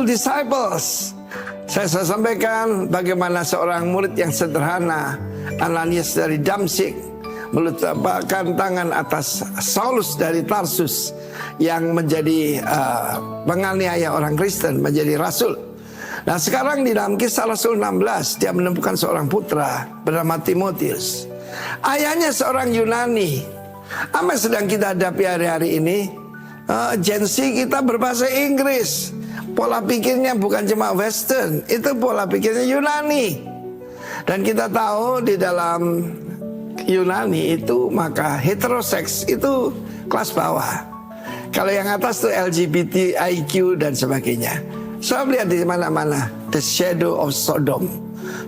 disciples. Saya sampaikan bagaimana seorang murid yang sederhana, Ananias dari Damsyik, meletakkan tangan atas Saulus dari Tarsus yang menjadi penganiaya orang Kristen, menjadi rasul. Nah sekarang di dalam Kisah Rasul 16, dia menemukan seorang putra bernama Timotius. Ayahnya seorang Yunani. Apa yang sedang kita hadapi hari-hari ini? Gen Z kita berbahasa Inggris. Pola pikirnya bukan cuma Western, itu pola pikirnya Yunani. Dan kita tahu di dalam Yunani itu maka heteroseks itu kelas bawah. Kalau yang atas itu LGBT, IQ dan sebagainya. Saya melihat di mana-mana the shadow of Sodom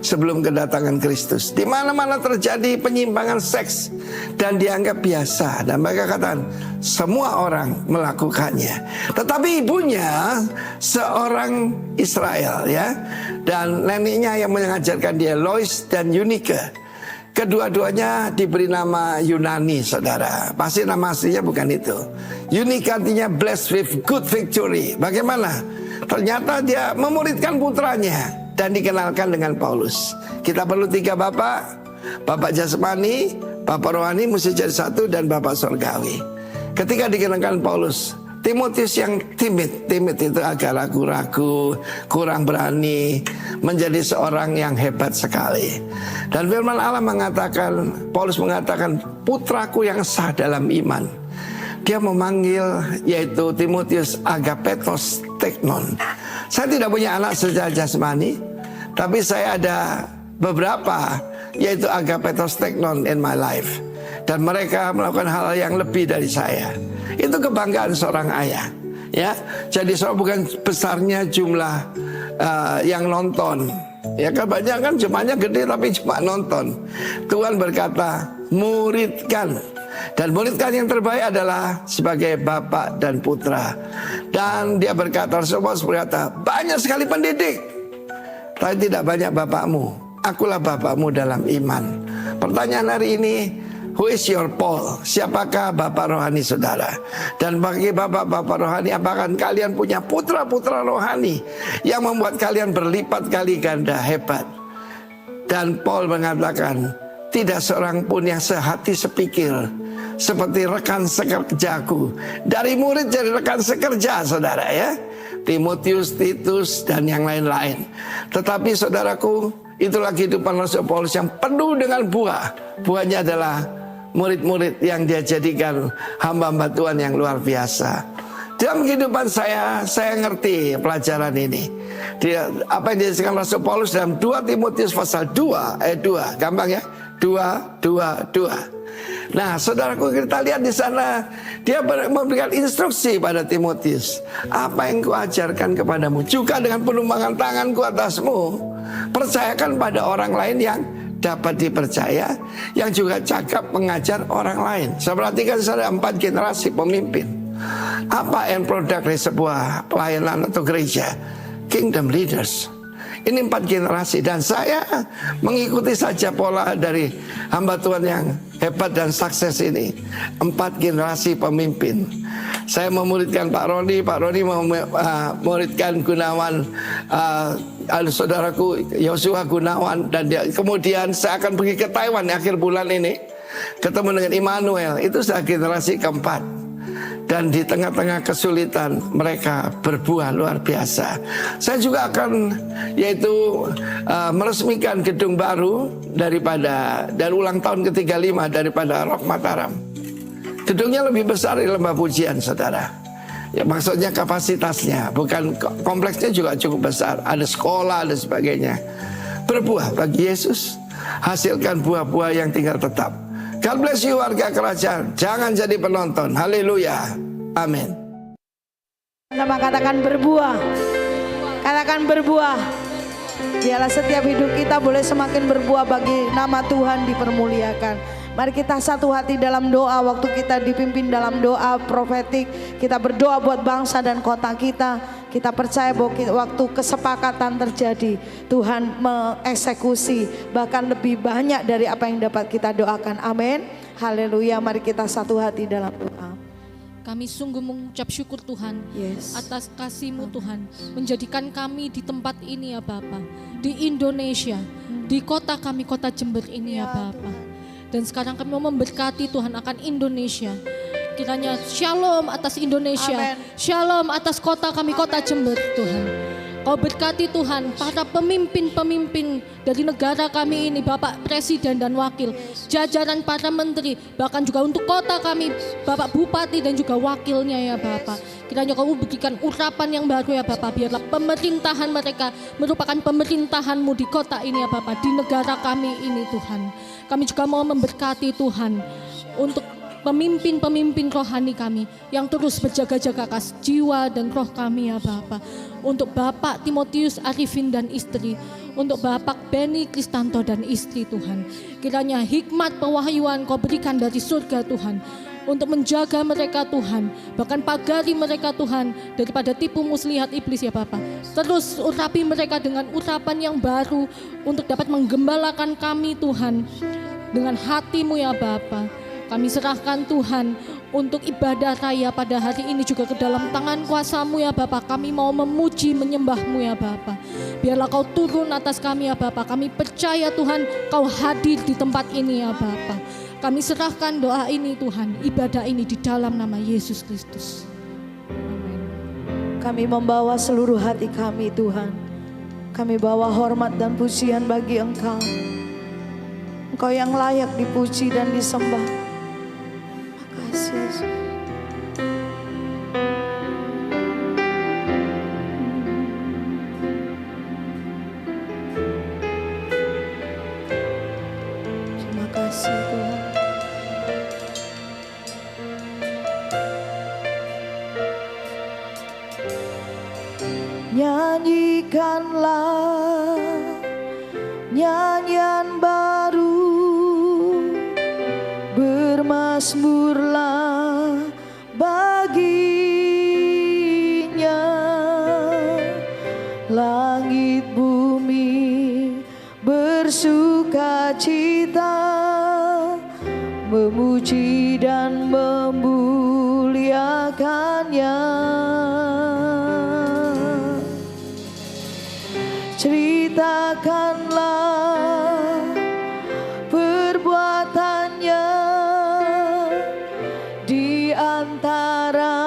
sebelum kedatangan Kristus. Di mana-mana terjadi penyimpangan seks dan dianggap biasa, dan mereka katakan semua orang melakukannya. Tetapi ibunya seorang Israel ya, dan neneknya yang mengajarkan dia, Lois dan Eunike. Kedua-duanya diberi nama Yunani, saudara. Pasti nama aslinya bukan itu. Eunike artinya blessed with good victory. Bagaimana? Ternyata dia memuridkan putranya dan dikenalkan dengan Paulus. Kita perlu 3 bapak. Bapak jasmani, bapak rohani mesti jadi satu, dan bapak surgawi. Ketika dikenalkan Paulus, Timotius yang timid itu agak ragu-ragu, kurang berani, menjadi seorang yang hebat sekali. Dan firman Allah mengatakan, Paulus mengatakan, putraku yang sah dalam iman. Dia memanggil yaitu Timotius agapetos teknon. Saya tidak punya anak secara jasmani, tapi saya ada beberapa yaitu agapetos teknon in my life. Dan mereka melakukan hal yang lebih dari saya. Itu kebanggaan seorang ayah, ya. Jadi soal bukan besarnya jumlah yang nonton, ya. Kebanyakan jumlahnya gede tapi cuma nonton. Tuhan berkata muridkan, dan muridkan yang terbaik adalah sebagai bapak dan putra. Dan dia berkata, Rasulullah berkata, banyak sekali pendidik, tapi tidak banyak bapakmu. Akulah bapakmu dalam iman. Pertanyaan hari ini, who is your Paul? Siapakah bapak rohani saudara? Dan bagi bapak-bapak rohani, apakah kalian punya putra-putra rohani yang membuat kalian berlipat kali ganda hebat? Dan Paul mengatakan, tidak seorang pun yang sehati sepikir seperti rekan sekerjaku. Dari murid jadi rekan sekerja, saudara ya. Timotius, Titus, dan yang lain-lain. Tetapi saudaraku, itulah kehidupan Rasul Paulus yang penuh dengan buah. Buahnya adalah murid-murid yang dia jadikan hamba-hamba Tuhan yang luar biasa. Dalam kehidupan saya ngerti pelajaran ini. Apa yang dijelaskan Rasul Paulus dalam 2 Timotius pasal 2 ayat 2. Gampang ya? 2. Nah, saudaraku, kita lihat di sana dia memberikan instruksi pada Timotius. Apa yang kuajarkan kepadamu juga dengan penumpangan tanganku atasmu, percayakan pada orang lain yang dapat dipercaya, yang juga cakap mengajar orang lain. Saya perhatikan ada 4 generasi pemimpin. Apa end product dari sebuah pelayanan atau gereja? Kingdom leaders. Ini 4 generasi, dan saya mengikuti saja pola dari hamba Tuhan yang hebat dan sukses ini. 4 generasi pemimpin. Saya memuridkan Pak Roni memuridkan Gunawan, saudaraku Yosua Gunawan, dan kemudian saya akan pergi ke Taiwan akhir bulan ini, ketemu dengan Immanuel. Itu sudah generasi keempat. Dan di tengah-tengah kesulitan mereka berbuah luar biasa. Saya juga akan yaitu meresmikan gedung baru dan ulang tahun ke-35 daripada Rock Mataram. Gedungnya lebih besar dari lembah pujian, saudara. Ya, maksudnya kapasitasnya, bukan kompleksnya juga cukup besar. Ada sekolah dan sebagainya. Berbuah bagi Yesus, hasilkan buah-buah yang tinggal tetap. God bless you warga kerajaan. Jangan jadi penonton. Haleluya. Amin. Sama katakan berbuah. Katakan berbuah. Biarlah setiap hidup kita boleh semakin berbuah bagi nama Tuhan dipermuliakan. Mari kita satu hati dalam doa. Waktu kita dipimpin dalam doa profetik, kita berdoa buat bangsa dan kota kita. Kita percaya bahwa waktu kesepakatan terjadi, Tuhan mengeksekusi bahkan lebih banyak dari apa yang dapat kita doakan. Amin. Haleluya. Mari kita satu hati dalam doa. Kami sungguh mengucap syukur Tuhan Yes. atas kasih-Mu Tuhan, menjadikan kami di tempat ini ya Bapa, di Indonesia, di kota kami, kota Jember ini ya Bapa. Dan sekarang kami mau memberkati Tuhan akan Indonesia. Kiranya shalom atas Indonesia, Amen. shalom atas kota kami, kota Jember Tuhan. Kau berkati Tuhan para pemimpin-pemimpin dari negara kami ini, Bapak Presiden dan Wakil, jajaran para menteri, bahkan juga untuk kota kami, Bapak Bupati dan juga wakilnya ya Bapak. Kiranya Kau berikan urapan yang baru ya Bapak, biarlah pemerintahan mereka merupakan pemerintahan-Mu di kota ini ya Bapak, di negara kami ini Tuhan. Kami juga mau memberkati Tuhan untuk pemimpin-pemimpin rohani kami yang terus berjaga-jaga atas jiwa dan roh kami ya Bapak. Untuk Bapak Timotius Arifin dan istri, untuk Bapak Benny Kristanto dan istri Tuhan. Kiranya hikmat pewahyuan Kau berikan dari surga Tuhan, untuk menjaga mereka Tuhan, bahkan pagari mereka Tuhan daripada tipu muslihat iblis ya Bapak. Terus urapi mereka dengan urapan yang baru untuk dapat menggembalakan kami Tuhan dengan hati-Mu ya Bapak. Kami serahkan Tuhan untuk ibadah raya pada hari ini juga ke dalam tangan kuasa-Mu ya Bapa. Kami mau memuji menyembah-Mu ya Bapa. Biarlah Kau turun atas kami ya Bapa. Kami percaya Tuhan Kau hadir di tempat ini ya Bapa. Kami serahkan doa ini Tuhan, ibadah ini di dalam nama Yesus Kristus. Amin. Kami membawa seluruh hati kami Tuhan. Kami bawa hormat dan pujian bagi Engkau. Engkau yang layak dipuji dan disembah. Makasih Yesus. Terima kasih Tuhan. Nyanyikanlah nyanyian baru, bermazmurlah baginya, langit bumi bersuka cita, memuji dan memuliakannya. Ceritakanlah perbuatannya di antara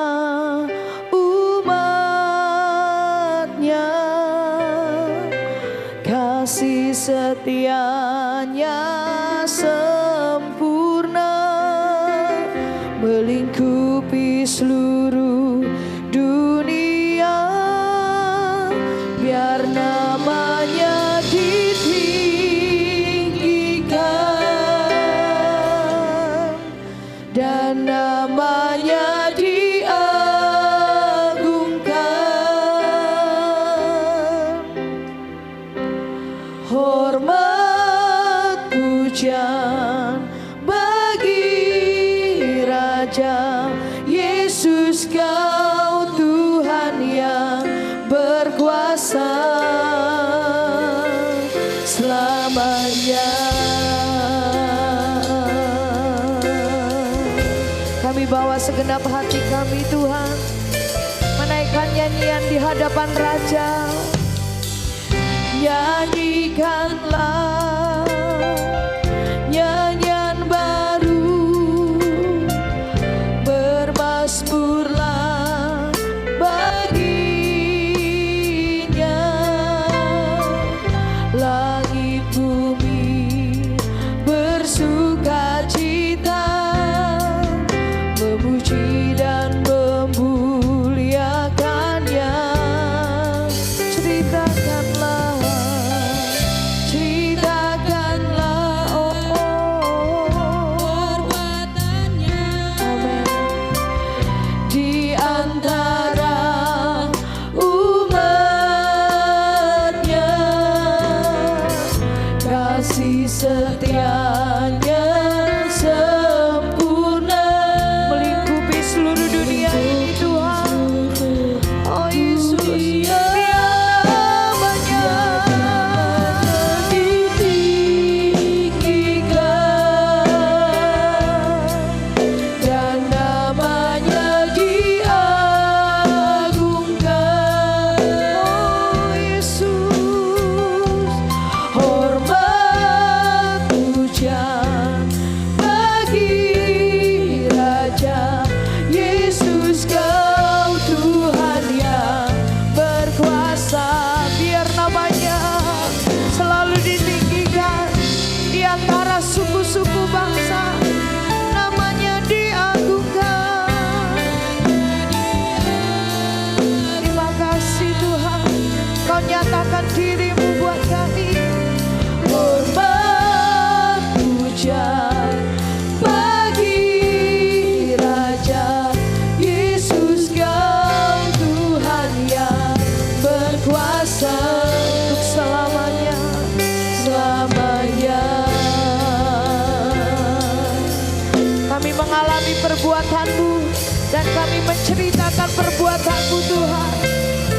umatnya, kasih setianya sempurna, melingkupi seluruh dunia. Biar namanya ditinggikan dan namanya diagungkan. Hormat pujian bagi Raja Yesus, Kau Tuhan yang berkuasa selamanya. Kami bawa segenap hati kami Tuhan, menaikkan nyanyian di hadapan Raja. Nyanyikanlah nyanyian baru, bermazmurlah baginya, langit bumi bersuka cita, memuji dan memuliakannya. Ceritakanlah, ceritakanlah perbuatannya, amin, di antara umatnya, kasih setianya sempurna, melingkupi seluruh dunia ini Tuhan. Oh Yesus, biar namanya ditinggikan dan namanya Dan kami menceritakan perbuatan-Mu Tuhan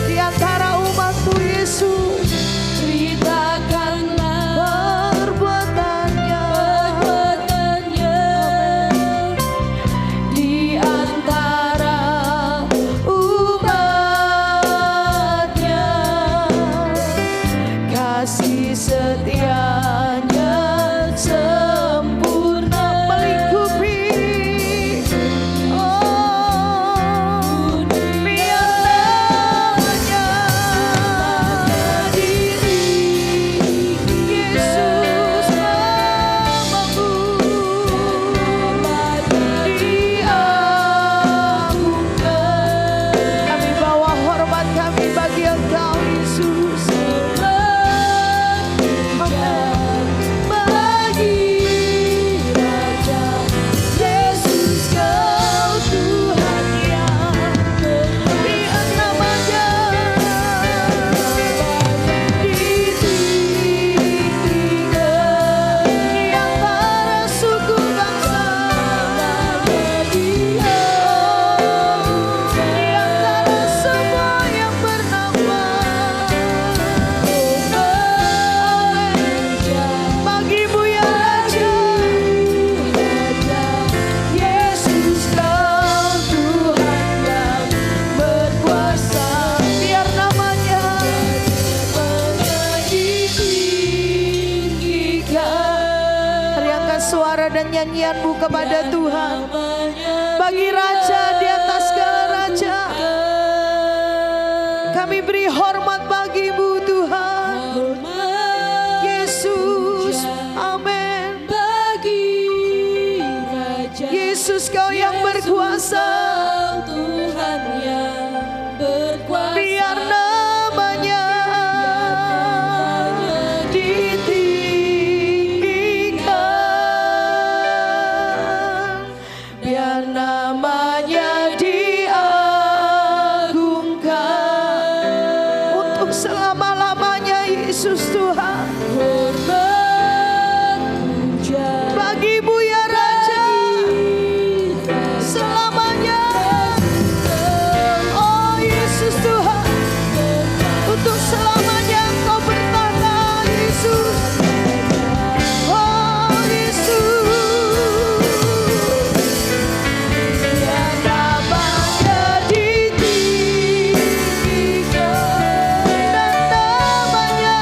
di antara umat-Mu Yesus. Ceritakanlah Perbuatannya di antara umatnya, kasih setianya sempurna melingkupi. Oh, biar namanya diri Yesus namamu diagungkan. Kami bawa hormat kami bagi Engkau Yesus. Bagi Raja Yesus, Kau Tuhan yang biar namanya ditinggikan di antara suku bangsa, di antara semua yang bernama. Bagimu ya Raja, Yesus, Kau Tuhan yang berkuasa, biar namanya ditinggikan. Teriakkan suara dan nyanyianmu kepada Tuhan. Bagi Raja di atas segala raja, kami beri hormat bagimu Tuhan Yesus. Amin. bagi Raja Yesus, Kau yang berkuasa, Tuhan yang berkuasa, biar namanya ditinggikan, biar namanya diagungkan untuk selama-lamanya Yesus Tuhan. hormat puja Bagimu ya Raja selamanya. Oh Yesus Tuhan, untuk selamanya Engkau bertata Yesus. Oh Yesus, biar namanya ditinggikan dan namanya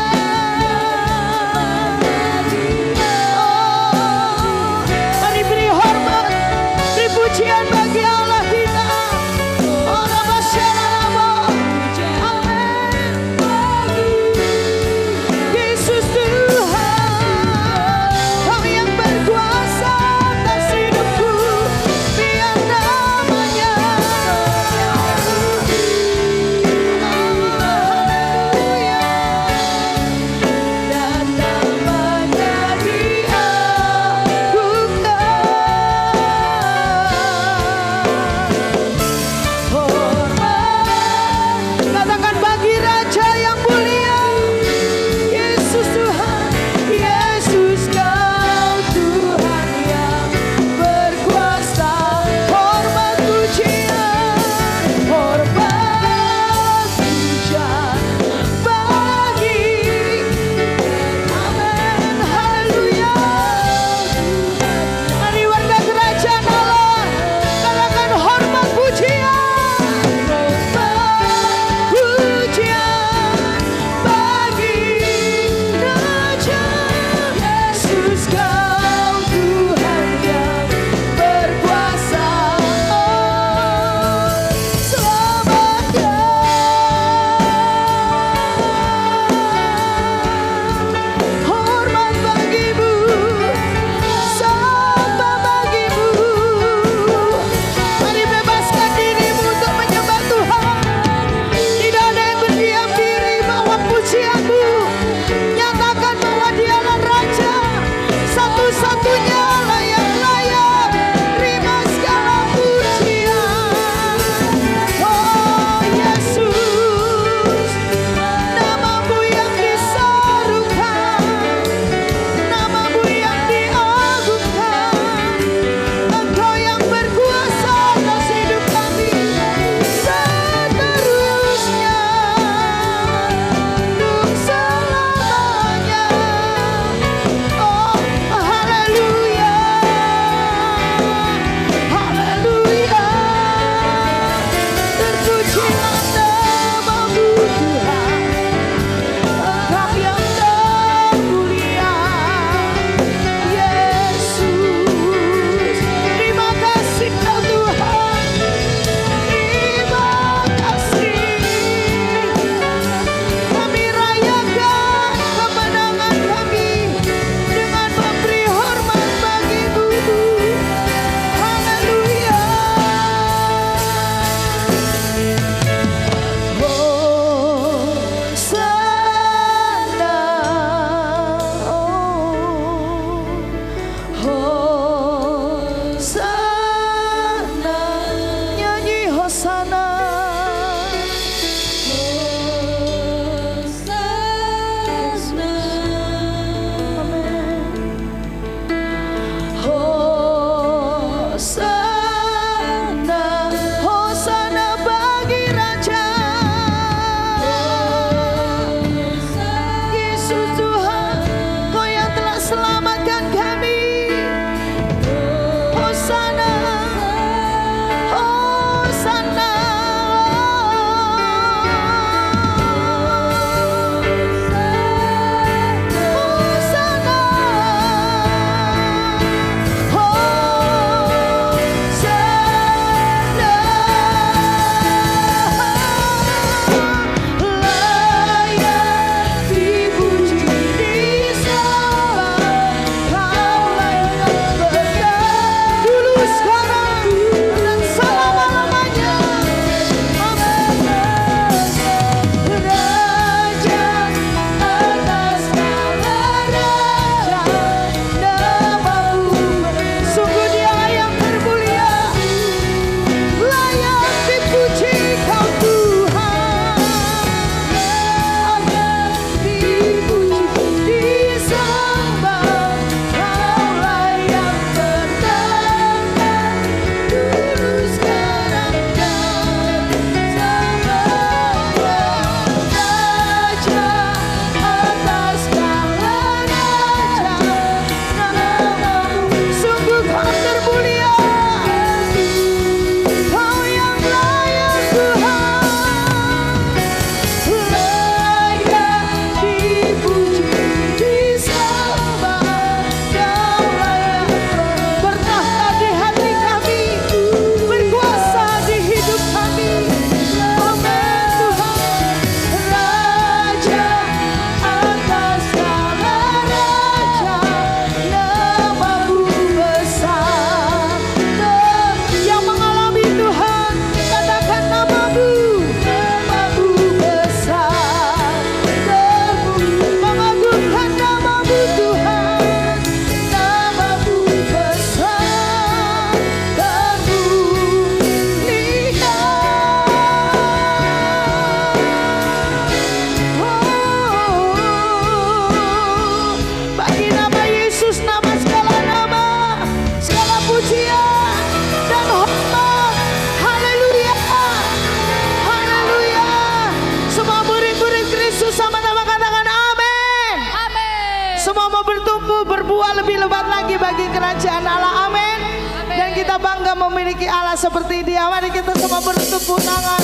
semua mau bertumbuh, berbuah lebih lebat lagi bagi kerajaan Allah. Amin. Dan kita bangga memiliki Allah seperti Dia. Mari kita semua bertepuk tangan,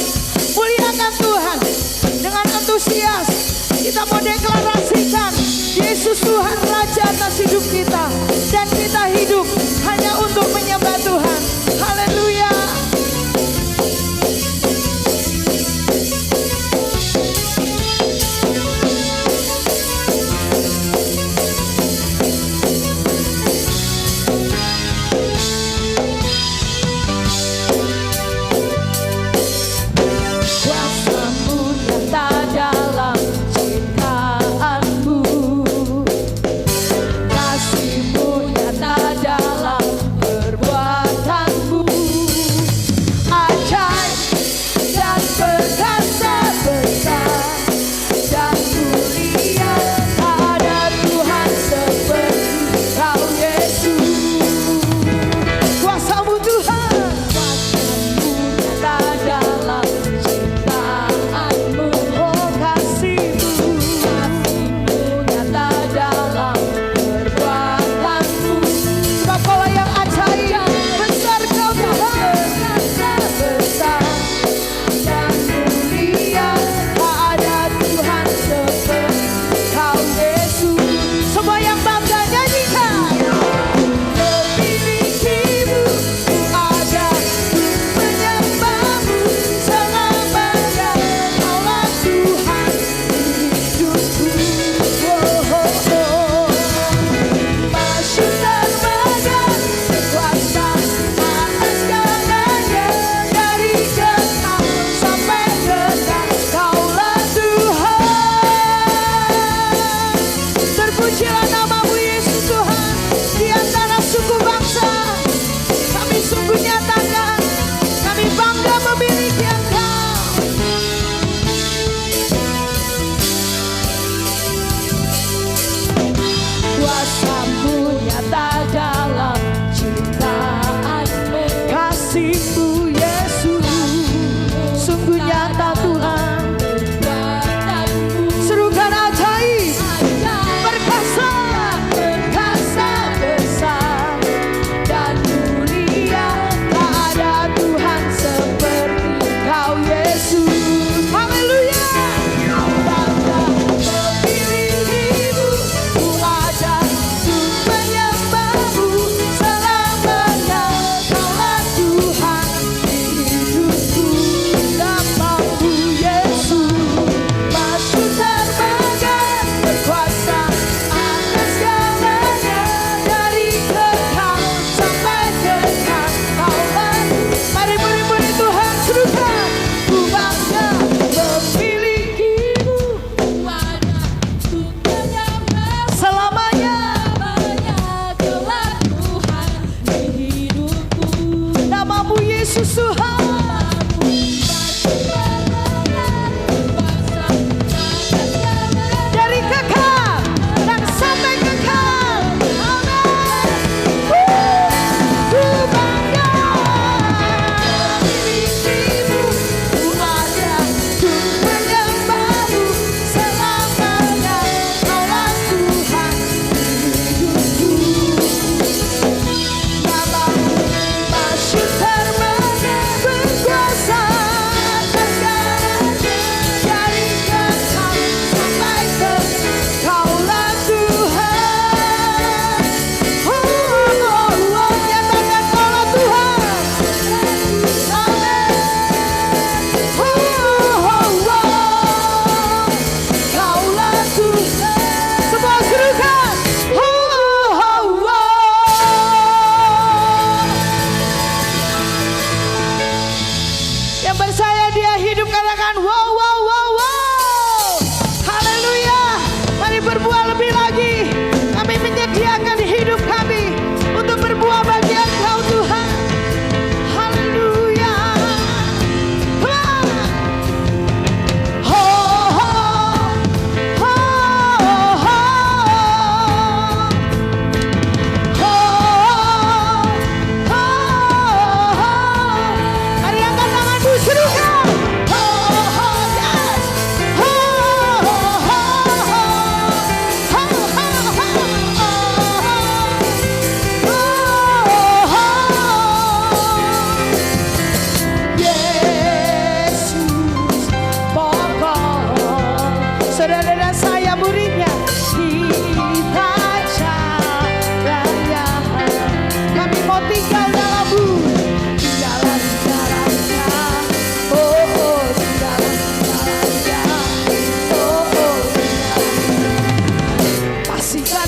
muliakan Tuhan dengan antusias. Kita mau deklarasikan Yesus Tuhan Raja atas hidup kita, dan kita hidup hanya untuk menyembah Tuhan. Haleluya. Kuasa-Mu nyata dalam ciptaanmu, kasih-Mu nyata dalam perbuatanmu.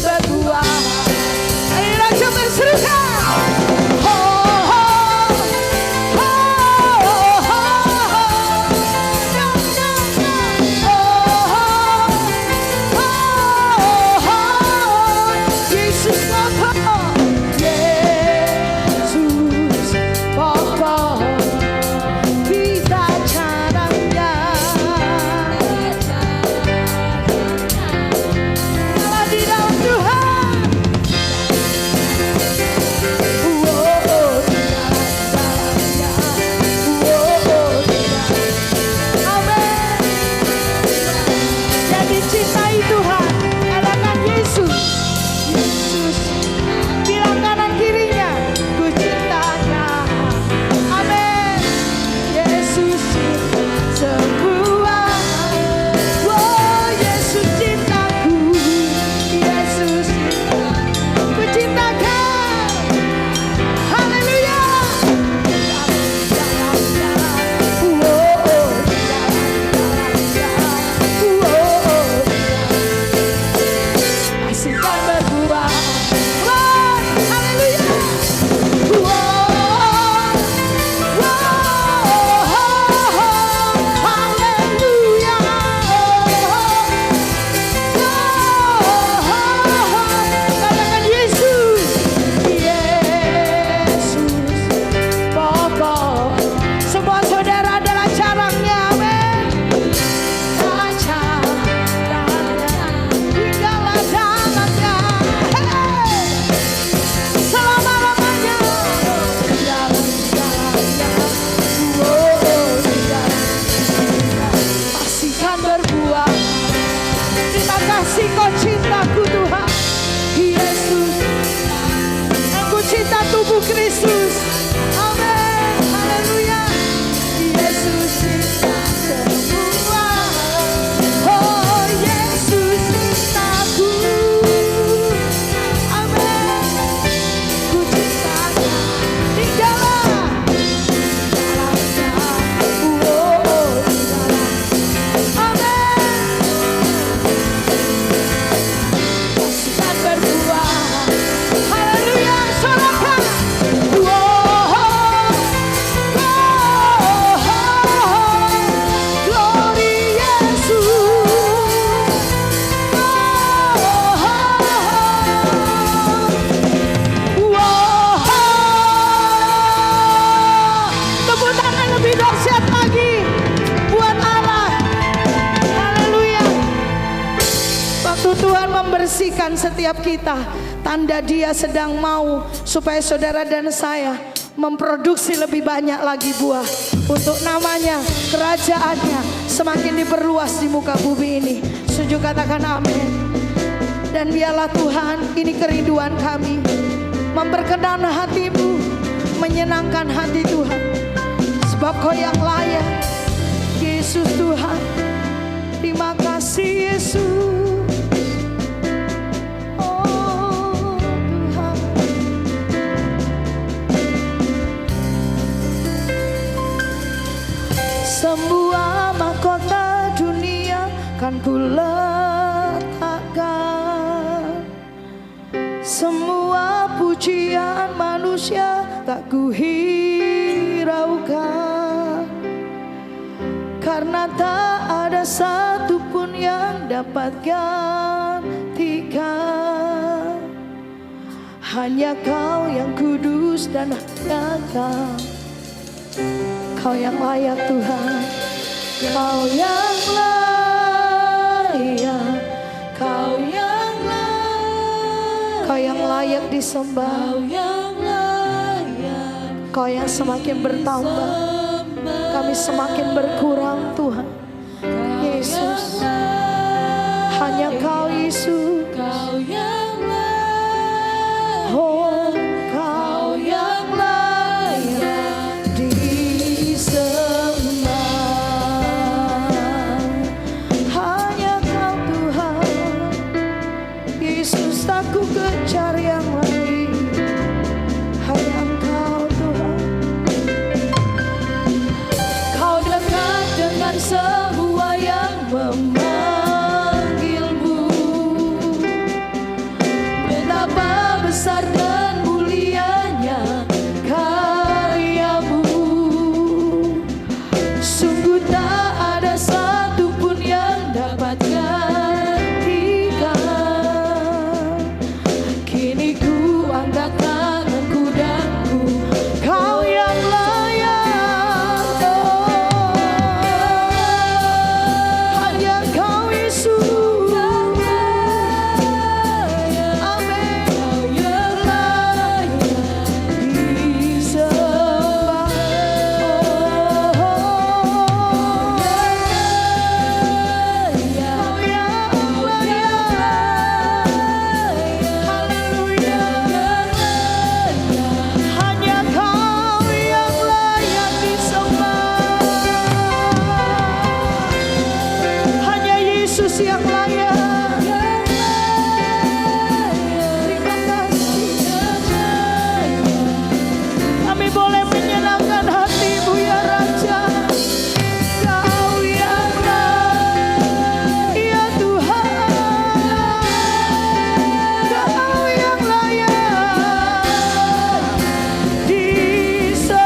berbuah. Ayo raja berserukan. Membersihkan setiap kita, tanda Dia sedang mau supaya saudara dan saya memproduksi lebih banyak lagi buah untuk namanya, kerajaannya semakin diperluas di muka bumi ini. Setuju katakan amin. Dan biarlah Tuhan, ini kerinduan kami, memperkenan hatimu, menyenangkan hati Tuhan, sebab Kau yang layak, Yesus Tuhan. Terima kasih Yesus. Semua mahkota dunia kan kuletakkan, semua pujian manusia tak kuhiraukan, karena tak ada satupun yang dapat gantikan. Hanya Kau yang kudus dan hanya Kau yang layak Tuhan, Kau yang layak, Kau yang layak, Kau yang layak disembah, Kau yang layak, Kau yang semakin bertambah, kami semakin berkurang Tuhan. Yesus, hanya Kau Yesus, Kau yang layak, oh Kau yang layak disembah. Hanya Kau Tuhan, Yesus tak ku kejar yang lain, hanya Engkau Tuhan. Kau dekat dengan semua yang memanggilmu, besar dan mulianya karyamu. Sungguh tak ada satupun yang dapat gantikan. Kini ku angkat tanganku dan ku, Kau yang layak. Hanya Kau Yesus. Amin. Kau yang layak disembah. Kau yang layak. Haleluya. Hanya Kau yang layak disembah. Hanya Yesus yang layak. Terima kasih. Kami boleh menyenangkan hati-Mu ya Raja. Kau yang layak, ya Tuhan. Kau yang layak disembah.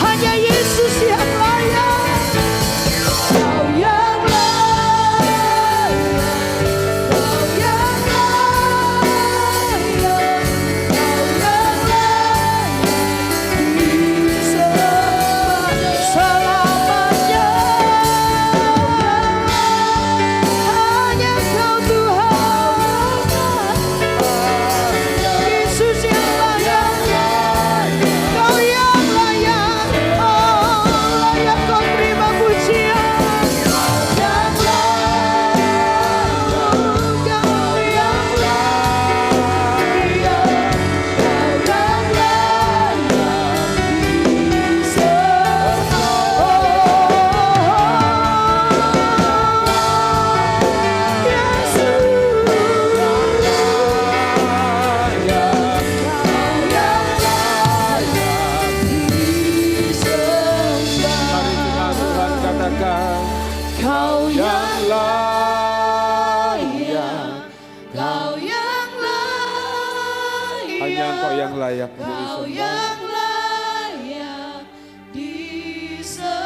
Hanya Yesus yang layak. Kau yang layak, Kau yang layak, Kau yang layak disembah selamanya. Hanya Kau Tuhan, Yesus yang layak. Kau yang layak, oh layak Kau terima pujian. Yang layak, Kau yang layak, Kau yang layak Kau yang layak, Kau yang layak, Hanya Engkau yang layak untuk Kau disembah. yang layak disembah.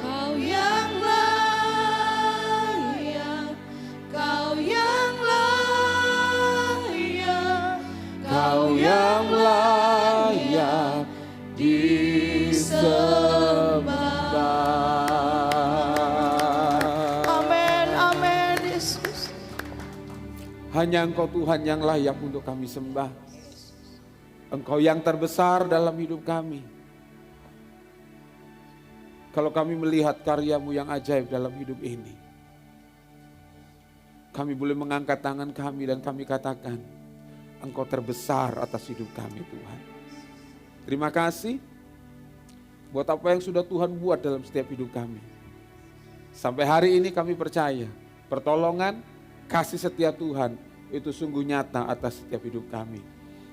Kau yang layak, Kau yang layak, Kau yang layak disembah. Amin, amin Yesus. Hanya Engkau Tuhan yang layak untuk kami sembah. Engkau yang terbesar dalam hidup kami. Kalau kami melihat karya-Mu yang ajaib dalam hidup ini, kami boleh mengangkat tangan kami dan kami katakan, Engkau terbesar atas hidup kami Tuhan. Terima kasih buat apa yang sudah Tuhan buat dalam setiap hidup kami. Sampai hari ini kami percaya pertolongan, kasih setia Tuhan itu sungguh nyata atas setiap hidup kami.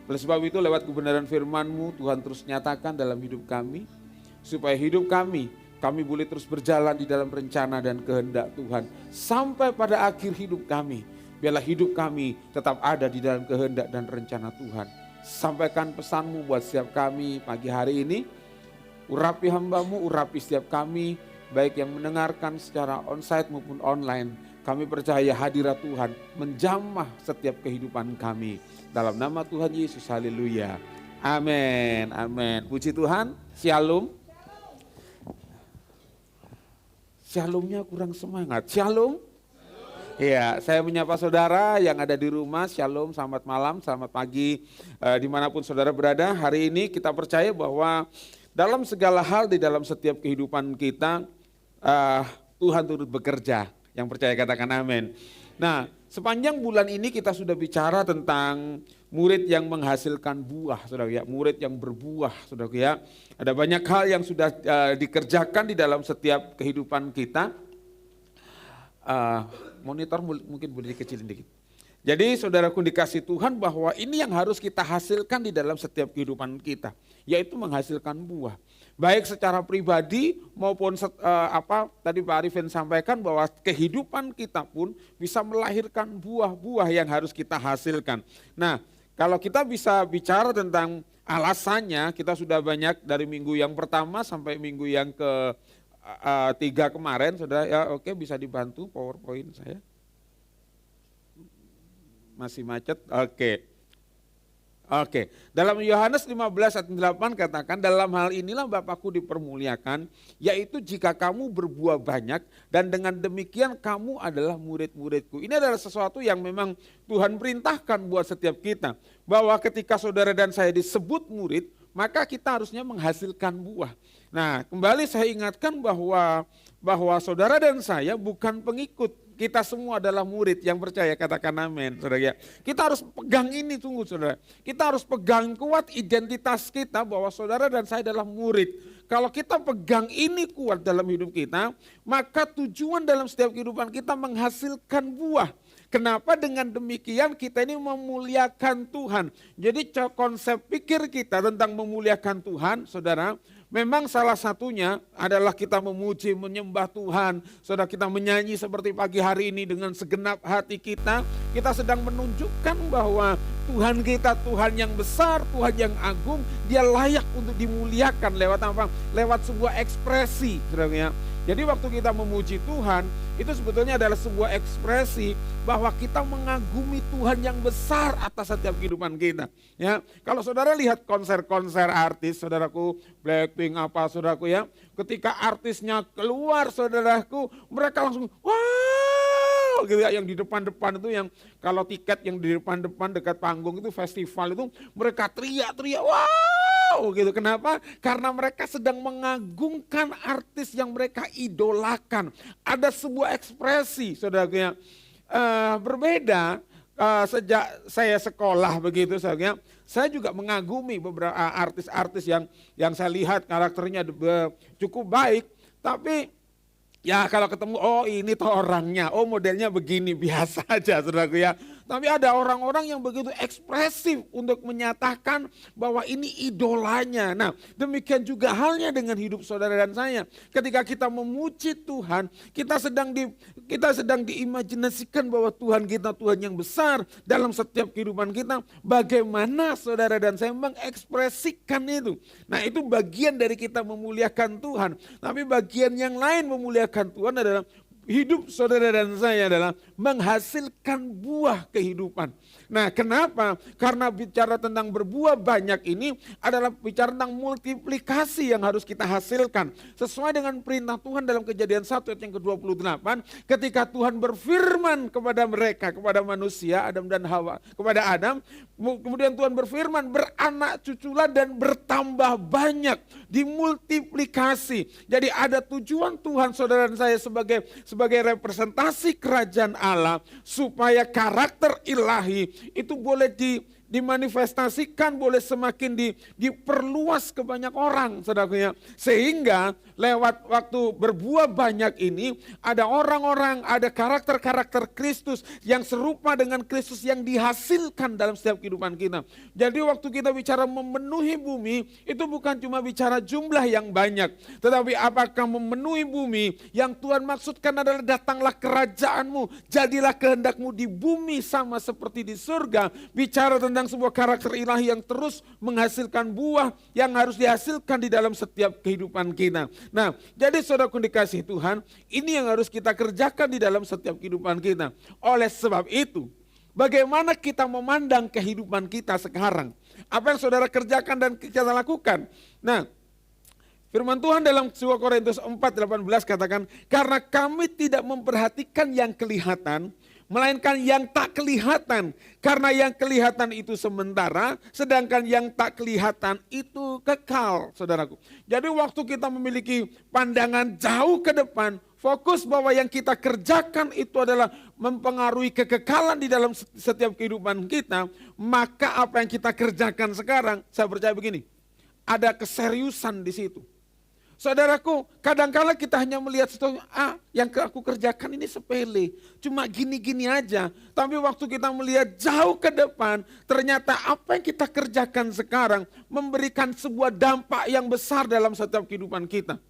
Oleh sebab itu lewat kebenaran firman-Mu Tuhan terus nyatakan dalam hidup kami. Supaya hidup kami boleh terus berjalan di dalam rencana dan kehendak Tuhan. Sampai pada akhir hidup kami, biarlah hidup kami tetap ada di dalam kehendak dan rencana Tuhan. Sampaikan pesan-Mu buat setiap kami pagi hari ini. Urapi hamba-Mu, urapi setiap kami, baik yang mendengarkan secara onsite maupun online. Kami percaya hadirat Tuhan menjamah setiap kehidupan kami. Dalam nama Tuhan Yesus, haleluya. Amin, amin. Puji Tuhan, shalom. Shalomnya kurang semangat, shalom. Iya, saya menyapa saudara yang ada di rumah, shalom, selamat malam, selamat pagi, dimanapun saudara berada. Hari ini kita percaya bahwa dalam segala hal di dalam setiap kehidupan kita, Tuhan turut bekerja. Yang percaya katakan amin. Nah, sepanjang bulan ini kita sudah bicara tentang murid yang menghasilkan buah, saudara ya, murid yang berbuah, saudara ya. Ada banyak hal yang sudah dikerjakan di dalam setiap kehidupan kita. Monitor mungkin boleh dikecilin dikit. Jadi saudaraku dikasih Tuhan bahwa ini yang harus kita hasilkan di dalam setiap kehidupan kita, yaitu menghasilkan buah. Baik secara pribadi maupun tadi Pak Arifin sampaikan bahwa kehidupan kita pun bisa melahirkan buah-buah yang harus kita hasilkan. Nah, kalau kita bisa bicara tentang alasannya, kita sudah banyak dari minggu yang pertama sampai minggu yang ketiga kemarin, saudara ya oke bisa dibantu PowerPoint saya. Masih macet? Oke. Dalam Yohanes 15 ayat 8 katakan, dalam hal inilah Bapakku dipermuliakan, yaitu jika kamu berbuah banyak dan dengan demikian kamu adalah murid-muridku. Ini adalah sesuatu yang memang Tuhan perintahkan buat setiap kita. Bahwa ketika saudara dan saya disebut murid, maka kita harusnya menghasilkan buah. Nah, kembali saya ingatkan bahwa saudara dan saya bukan pengikut. Kita semua adalah murid yang percaya, katakan amin. Saudara ya. Kita harus pegang ini, tunggu saudara. Kita harus pegang kuat identitas kita bahwa saudara dan saya adalah murid. Kalau kita pegang ini kuat dalam hidup kita, maka tujuan dalam setiap kehidupan kita menghasilkan buah. Kenapa? Dengan demikian kita ini memuliakan Tuhan. Jadi konsep pikir kita tentang memuliakan Tuhan, saudara, memang salah satunya adalah kita memuji, menyembah Tuhan. Saudara, kita menyanyi seperti pagi hari ini dengan segenap hati kita. Kita sedang menunjukkan bahwa Tuhan kita Tuhan yang besar, Tuhan yang agung. Dia layak untuk dimuliakan lewat apa? Lewat sebuah ekspresi, saudara. Jadi waktu kita memuji Tuhan, itu sebetulnya adalah sebuah ekspresi bahwa kita mengagumi Tuhan yang besar atas setiap kehidupan kita. Ya, kalau saudara lihat konser-konser artis, saudaraku, Blackpink apa saudaraku ya, ketika artisnya keluar saudaraku, mereka langsung wow gitu ya, yang di depan-depan itu yang kalau tiket yang di depan-depan dekat panggung itu festival itu mereka teriak-teriak wow gitu. Kenapa? Karena mereka sedang mengagungkan artis yang mereka idolakan. Ada sebuah ekspresi saudaraku ya, berbeda. Sejak saya sekolah begitu saya juga mengagumi beberapa artis-artis yang saya lihat karakternya cukup baik, tapi ya kalau ketemu oh ini tuh orangnya, oh modelnya begini, biasa aja saudaraku ya. Tapi ada orang-orang yang begitu ekspresif untuk menyatakan bahwa ini idolanya. Nah, demikian juga halnya dengan hidup saudara dan saya. Ketika kita memuji Tuhan, kita sedang diimajinasikan bahwa Tuhan kita Tuhan yang besar dalam setiap kehidupan kita. Bagaimana saudara dan saya mengekspresikan itu. Nah, itu bagian dari kita memuliakan Tuhan. Tapi bagian yang lain memuliakan Tuhan adalah hidup saudara dan saya adalah menghasilkan buah kehidupan. Nah, kenapa? Karena bicara tentang berbuah banyak ini adalah bicara tentang multiplikasi yang harus kita hasilkan. Sesuai dengan perintah Tuhan dalam Kejadian 1 ayat yang ke-28, ketika Tuhan berfirman kepada mereka, kepada manusia, Adam dan Hawa, kepada Adam, kemudian Tuhan berfirman, beranak cuculah dan bertambah banyak, dimultiplikasi. Jadi ada tujuan Tuhan saudara dan saya sebagai representasi kerajaan Allah, supaya karakter ilahi itu boleh dimanifestasikan, boleh semakin diperluas ke banyak orang, saudaraku. Sehingga lewat waktu berbuah banyak ini, ada orang-orang, ada karakter-karakter Kristus yang serupa dengan Kristus yang dihasilkan dalam setiap kehidupan kita. Jadi waktu kita bicara memenuhi bumi, itu bukan cuma bicara jumlah yang banyak, tetapi apakah memenuhi bumi yang Tuhan maksudkan adalah datanglah kerajaanmu, jadilah kehendakmu di bumi sama seperti di surga. Bicara tentang sebuah karakter ilahi yang terus menghasilkan buah yang harus dihasilkan di dalam setiap kehidupan kita. Nah, jadi saudaraku dikasih Tuhan, ini yang harus kita kerjakan di dalam setiap kehidupan kita. Oleh sebab itu, bagaimana kita memandang kehidupan kita sekarang? Apa yang saudara kerjakan dan kita lakukan? Nah, firman Tuhan dalam 2 Korintus 4:18 katakan, karena kami tidak memperhatikan yang kelihatan, melainkan yang tak kelihatan. Karena yang kelihatan itu sementara, sedangkan yang tak kelihatan itu kekal, saudaraku. Jadi waktu kita memiliki pandangan jauh ke depan, fokus bahwa yang kita kerjakan itu adalah mempengaruhi kekekalan di dalam setiap kehidupan kita, maka apa yang kita kerjakan sekarang, saya percaya begini, ada keseriusan di situ. Saudaraku, kadang-kala kita hanya melihat sesuatu, yang aku kerjakan ini sepele, cuma gini-gini aja. Tapi waktu kita melihat jauh ke depan, ternyata apa yang kita kerjakan sekarang memberikan sebuah dampak yang besar dalam setiap kehidupan kita.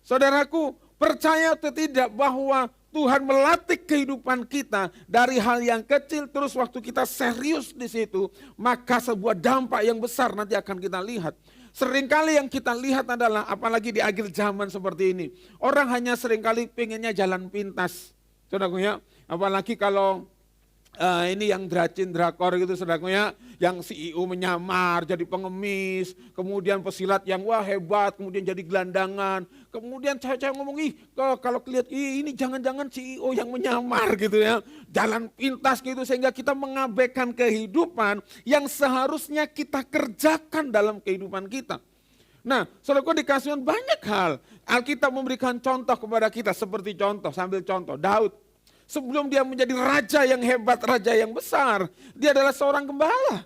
Saudaraku, percaya atau tidak bahwa Tuhan melatih kehidupan kita dari hal yang kecil, terus waktu kita serius di situ, maka sebuah dampak yang besar nanti akan kita lihat. Seringkali yang kita lihat adalah, apalagi di akhir zaman seperti ini, orang hanya seringkali pengennya jalan pintas. Saudaraku ya, apalagi kalau ini yang drakor gitu saudaraku ya, yang CEO menyamar jadi pengemis, kemudian pesilat yang wah hebat, kemudian jadi gelandangan, kemudian cewek-cewek ngomong, kalau lihat ini jangan-jangan CEO yang menyamar gitu ya, jalan pintas gitu, sehingga kita mengabaikan kehidupan yang seharusnya kita kerjakan dalam kehidupan kita. Nah, saudaraku dikasih banyak hal, Alkitab memberikan contoh kepada kita, seperti contoh, sambil contoh, Daud. Sebelum dia menjadi raja yang hebat, raja yang besar, dia adalah seorang gembala.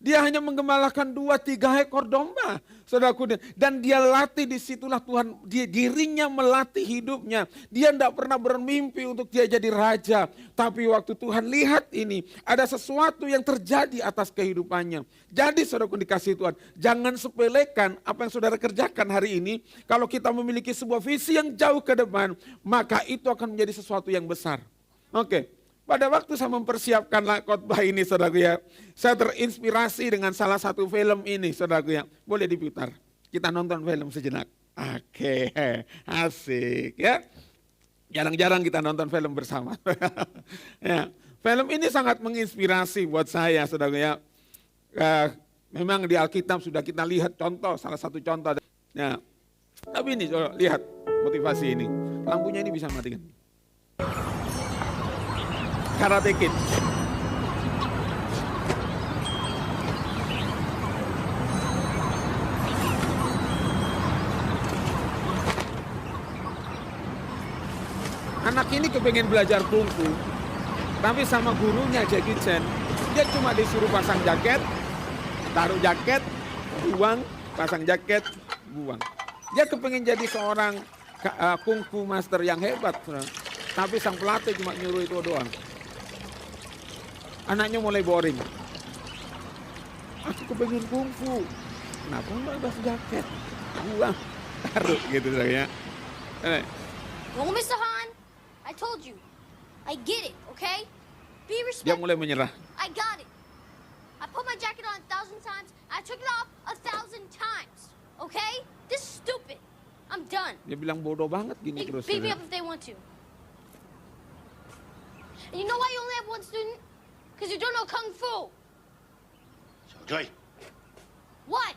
Dia hanya menggembalakan 2-3 ekor domba, saudaraku. Dan dia latih, disitulah Tuhan, dirinya melatih hidupnya. Dia tidak pernah bermimpi untuk dia jadi raja. Tapi waktu Tuhan lihat ini, ada sesuatu yang terjadi atas kehidupannya. Jadi saudaraku dikasih Tuhan, jangan sepelekan apa yang saudara kerjakan hari ini. Kalau kita memiliki sebuah visi yang jauh ke depan, maka itu akan menjadi sesuatu yang besar. Oke. Pada waktu saya mempersiapkan khotbah ini, saudaraku ya, saya terinspirasi dengan salah satu film ini, saudaraku ya. Boleh diputar, kita nonton film sejenak. Oke, asik ya. Jarang-jarang kita nonton film bersama. Ya, film ini sangat menginspirasi buat saya, saudaraku ya. Memang di Alkitab sudah kita lihat contoh, salah satu contoh. Ya, tapi ini lihat motivasi ini. Lampunya ini bisa matikan. Karate Kid. Anak ini kepengen belajar kungfu, tapi sama gurunya Jackie Chan, dia cuma disuruh pasang jaket, taruh jaket, buang, pasang jaket, buang. Dia kepengen jadi seorang kungfu master yang hebat, tapi sang pelatih cuma nyuruh itu doang. Anaknya mulai boring. Aku kepengen kungfu. Kenapa enggak pasang jaket? Buang, taruh gitu ya. Well, Mr. Han, I told you. I get it, okay? Be Dia respectful. mulai menyerah. I got it. I put my jacket on 1,000 times. I took it off 1,000 times. Okay? This is stupid. I'm done. Dia bilang bodoh banget gini They can terus. beat me up if they want to. And you know why you only have one student? Because you don't know Kung Fu. Joy, What?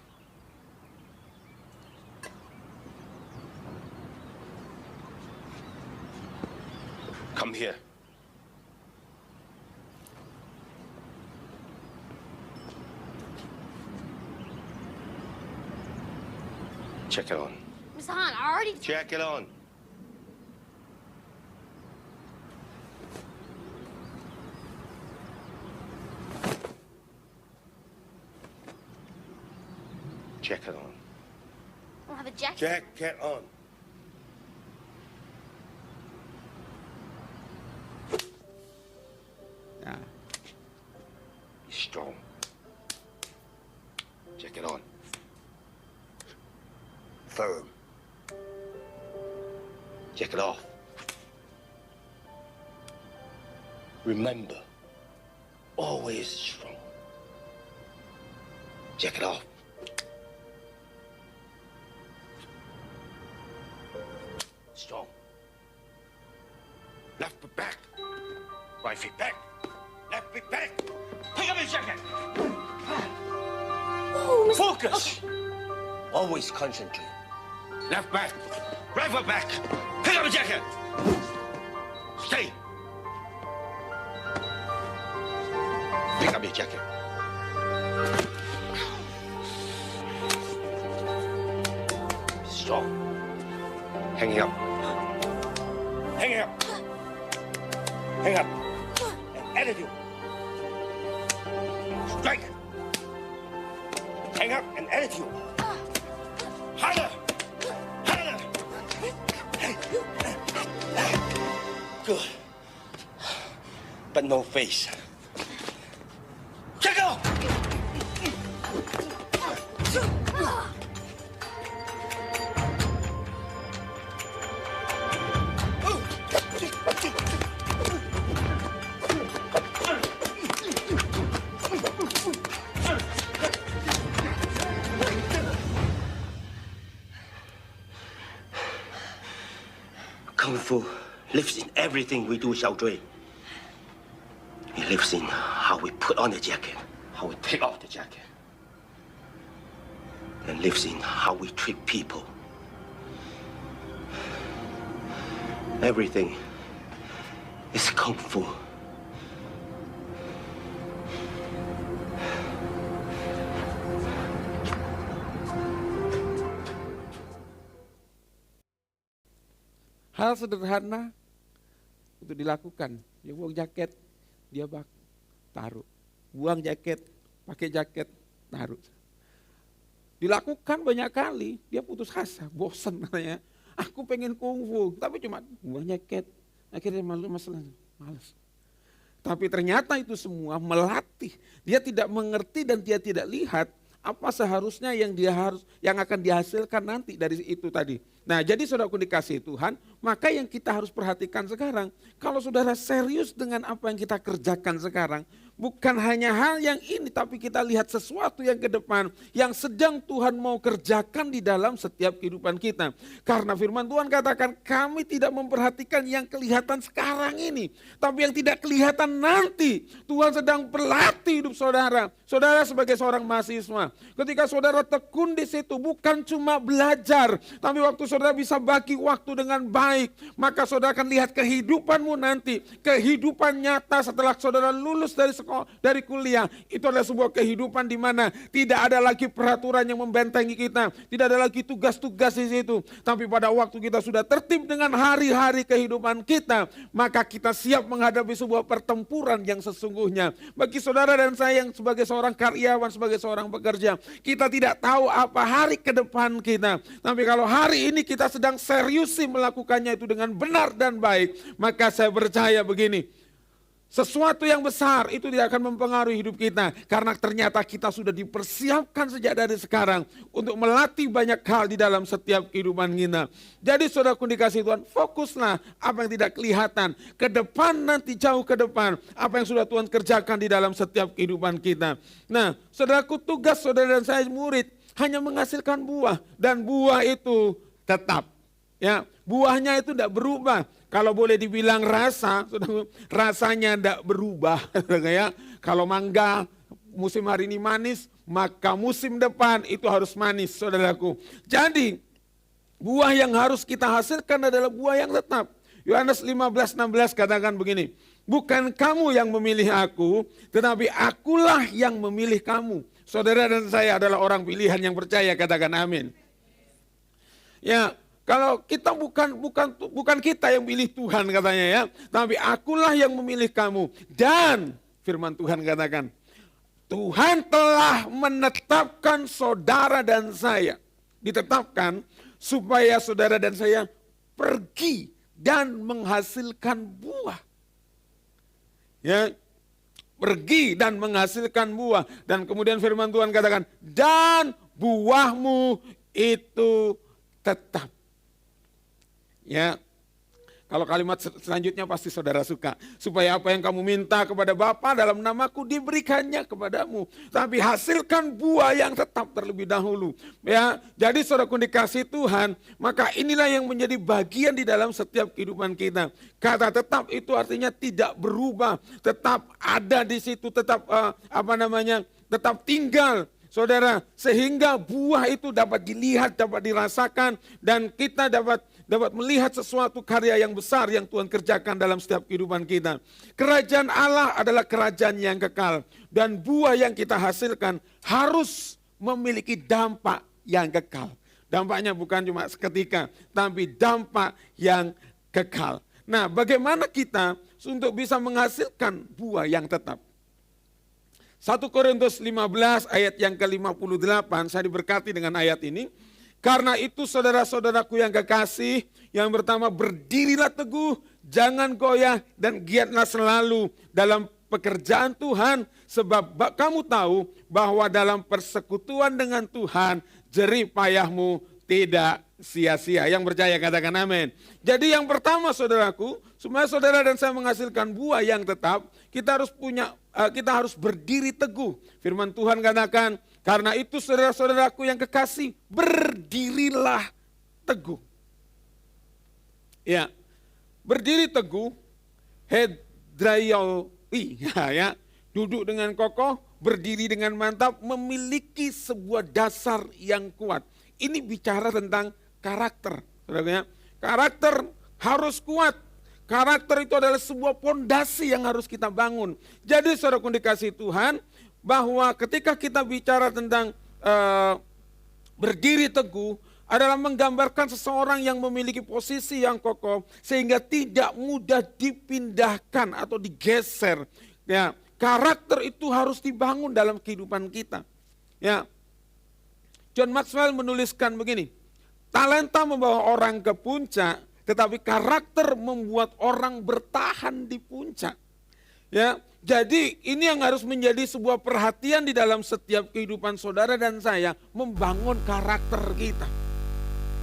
come here. Check it on. Mr. Han, I already... Check it on. Check it on. I don't have a jacket. Check it on. Ya. Be strong. Check it on. Firm. Check it off. Remember, always strong. Check it off. Strong. Left foot back. Right feet back. Left feet back. Pick up your jacket. Oh, Mr. Focus. Always concentrate. Left back. Right foot back. Pick up your jacket. Stay. Pick up your jacket. Strong. Hang up. Hang up. Hang up. And attitude. Strike. Hang up and attitude. Harder! Harder! Good. But no face. Check out! Kung Fu lives in everything we do, Xiao Zhui. It lives in how we put on the jacket, how we take off the jacket. And lives in how we treat people. Everything is Kung Fu. Hal sederhana untuk dilakukan. Dia buang jaket, dia taruh. Buang jaket, pakai jaket, taruh. Dilakukan banyak kali, dia putus asa, bosan katanya. Aku pengen kungfu, tapi cuma buang jaket. Akhirnya malas. Tapi ternyata itu semua melatih. Dia tidak mengerti dan dia tidak lihat apa seharusnya yang akan dihasilkan nanti dari itu tadi. Nah, jadi saudaraku dikasihi Tuhan, maka yang kita harus perhatikan sekarang, kalau saudara serius dengan apa yang kita kerjakan sekarang, bukan hanya hal yang ini, tapi kita lihat sesuatu yang ke depan, yang sedang Tuhan mau kerjakan di dalam setiap kehidupan kita. Karena firman Tuhan katakan, kami tidak memperhatikan yang kelihatan sekarang ini, tapi yang tidak kelihatan nanti. Tuhan sedang berlatih hidup saudara. Saudara sebagai seorang mahasiswa, ketika saudara tekun di situ, bukan cuma belajar, tapi waktu saudara bisa bagi waktu dengan baik, maka saudara akan lihat kehidupanmu nanti, kehidupan nyata setelah saudara lulus dari sekolah, dari kuliah. Itu adalah sebuah kehidupan di mana tidak ada lagi peraturan yang membentengi kita, tidak ada lagi tugas-tugas di situ. Tapi pada waktu kita sudah tertib dengan hari-hari kehidupan kita, maka kita siap menghadapi sebuah pertempuran yang sesungguhnya. Bagi saudara dan saya yang sebagai seorang karyawan, sebagai seorang pekerja, kita tidak tahu apa hari ke depan kita. Tapi kalau hari ini kita sedang seriusi melakukannya itu dengan benar dan baik, maka saya percaya begini, sesuatu yang besar itu tidak akan mempengaruhi hidup kita, karena ternyata kita sudah dipersiapkan sejak dari sekarang untuk melatih banyak hal di dalam setiap kehidupan kita. Jadi saudaraku dikasihi Tuhan, fokuslah apa yang tidak kelihatan, ke depan nanti, jauh ke depan, apa yang sudah Tuhan kerjakan di dalam setiap kehidupan kita. Nah, saudaraku, tugas saudara dan saya murid hanya menghasilkan buah, dan buah itu tetap. Ya, buahnya itu tidak berubah. Kalau boleh dibilang rasanya tidak berubah. Ya, kalau mangga musim hari ini manis, maka musim depan itu harus manis, saudaraku. Jadi buah yang harus kita hasilkan adalah buah yang tetap. Yohanes 15:16 katakan begini, bukan kamu yang memilih aku, tetapi akulah yang memilih kamu. Saudara dan saya adalah orang pilihan yang percaya, katakan amin. Ya, kalau kita bukan kita yang pilih Tuhan katanya ya, tapi akulah yang memilih kamu. Dan firman Tuhan katakan, Tuhan telah menetapkan saudara dan saya. Ditetapkan supaya saudara dan saya pergi dan menghasilkan buah. Ya, pergi dan menghasilkan buah. Dan kemudian firman Tuhan katakan, dan buahmu itu tetap. Ya, kalau kalimat selanjutnya pasti saudara suka. Supaya apa yang kamu minta kepada Bapa dalam namaku diberikannya kepadamu. Tapi hasilkan buah yang tetap terlebih dahulu. Ya, jadi saudaraku dikasihi Tuhan, maka inilah yang menjadi bagian di dalam setiap kehidupan kita. Kata tetap itu artinya tidak berubah, tetap ada di situ, tetap tetap tinggal. Saudara, sehingga buah itu dapat dilihat, dapat dirasakan, dan kita dapat melihat sesuatu karya yang besar yang Tuhan kerjakan dalam setiap kehidupan kita. Kerajaan Allah adalah kerajaan yang kekal, dan buah yang kita hasilkan harus memiliki dampak yang kekal. Dampaknya bukan cuma seketika, tapi dampak yang kekal. Nah, bagaimana kita untuk bisa menghasilkan buah yang tetap? 1 Korintus 15 ayat yang ke-58, saya diberkati dengan ayat ini. Karena itu saudara-saudaraku yang kekasih, yang pertama berdirilah teguh, jangan goyah dan giatlah selalu dalam pekerjaan Tuhan. Sebab kamu tahu bahwa dalam persekutuan dengan Tuhan, jerih payahmu tidak sia-sia. Yang percaya katakan amin. Jadi yang pertama saudaraku, supaya saudara dan saya menghasilkan buah yang tetap, kita harus berdiri teguh. Firman Tuhan katakan, karena itu saudara-saudaraku yang kekasih, berdirilah teguh. Ya, berdiri teguh, hedraioi, ya, duduk dengan kokoh, berdiri dengan mantap, memiliki sebuah dasar yang kuat. Ini bicara tentang karakter, saudara. Karakter harus kuat. Karakter itu adalah sebuah pondasi yang harus kita bangun. Jadi saudaraku dikasih Tuhan, bahwa ketika kita bicara tentang berdiri teguh, adalah menggambarkan seseorang yang memiliki posisi yang kokoh sehingga tidak mudah dipindahkan atau digeser. Ya, karakter itu harus dibangun dalam kehidupan kita. Ya, John Maxwell menuliskan begini, talenta membawa orang ke puncak, tetapi karakter membuat orang bertahan di puncak. Ya, jadi ini yang harus menjadi sebuah perhatian di dalam setiap kehidupan saudara dan saya, membangun karakter kita.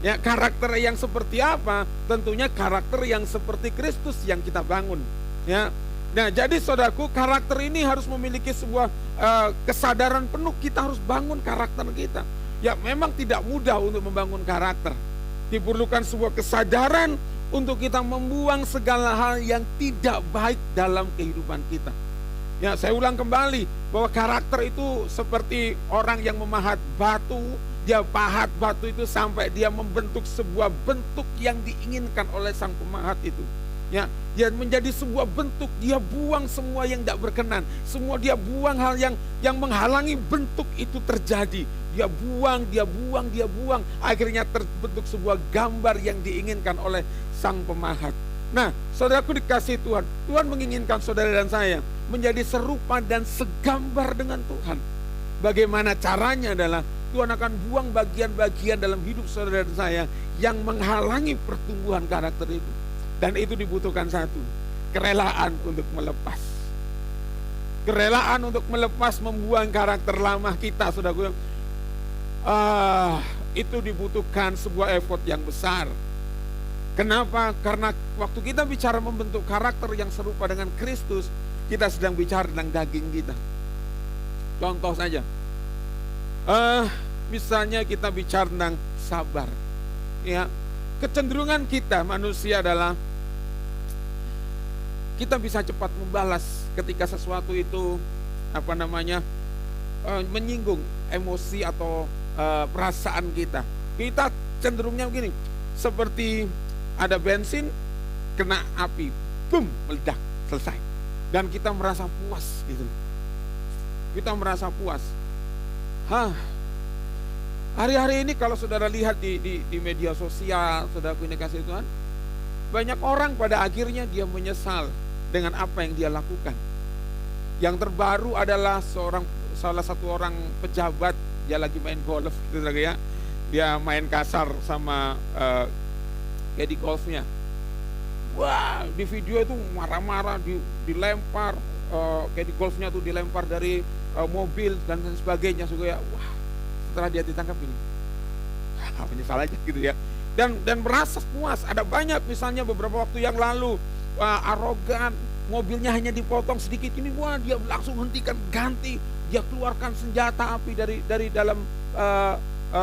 Ya, karakter yang seperti apa? Tentunya karakter yang seperti Kristus yang kita bangun. Ya, nah jadi saudaraku, karakter ini harus memiliki sebuah kesadaran penuh. Kita harus bangun karakter kita. Ya, memang tidak mudah untuk membangun karakter. Diperlukan sebuah kesadaran untuk kita membuang segala hal yang tidak baik dalam kehidupan kita. Ya, saya ulang kembali bahwa karakter itu seperti orang yang memahat batu. Dia pahat batu itu sampai dia membentuk sebuah bentuk yang diinginkan oleh sang pemahat itu. Ya, dia menjadi sebuah bentuk, dia buang semua yang tidak berkenan. Semua dia buang hal yang menghalangi bentuk itu terjadi. Dia buang. Akhirnya terbentuk sebuah gambar yang diinginkan oleh sang pemahat. Nah, saudaraku dikasih Tuhan. Tuhan menginginkan saudara dan saya menjadi serupa dan segambar dengan Tuhan. Bagaimana caranya adalah Tuhan akan buang bagian-bagian dalam hidup saudara dan saya yang menghalangi pertumbuhan karakter itu. Dan itu dibutuhkan satu, kerelaan untuk melepas. Kerelaan untuk melepas, membuang karakter lama kita, saudaraku. Itu dibutuhkan sebuah effort yang besar. Kenapa? Karena waktu kita bicara membentuk karakter yang serupa dengan Kristus, kita sedang bicara tentang daging kita. Contoh saja, misalnya kita bicara tentang sabar. Ya, kecenderungan kita manusia adalah kita bisa cepat membalas ketika sesuatu itu menyinggung emosi atau perasaan kita. Kita cenderungnya begini, seperti ada bensin kena api, boom, meledak, selesai. Dan kita merasa puas gitu. Kita merasa puas. Hari-hari ini kalau saudara lihat di media sosial, saudaraku ini kasih Tuhan, banyak orang pada akhirnya dia menyesal dengan apa yang dia lakukan. Yang terbaru adalah salah satu orang pejabat, dia lagi main golf gitu ya. Dia main kasar sama caddy golfnya. Wah, di video itu marah-marah, dilempar caddy golfnya tuh dilempar dari mobil dan sebagainya. Wah, setelah dia ditangkap ini, menyesal aja gitu ya. Dan merasa puas. Ada banyak misalnya beberapa waktu yang lalu arogan, mobilnya hanya dipotong sedikit ini, wah dia langsung hentikan, ganti, dia keluarkan senjata api dari dalam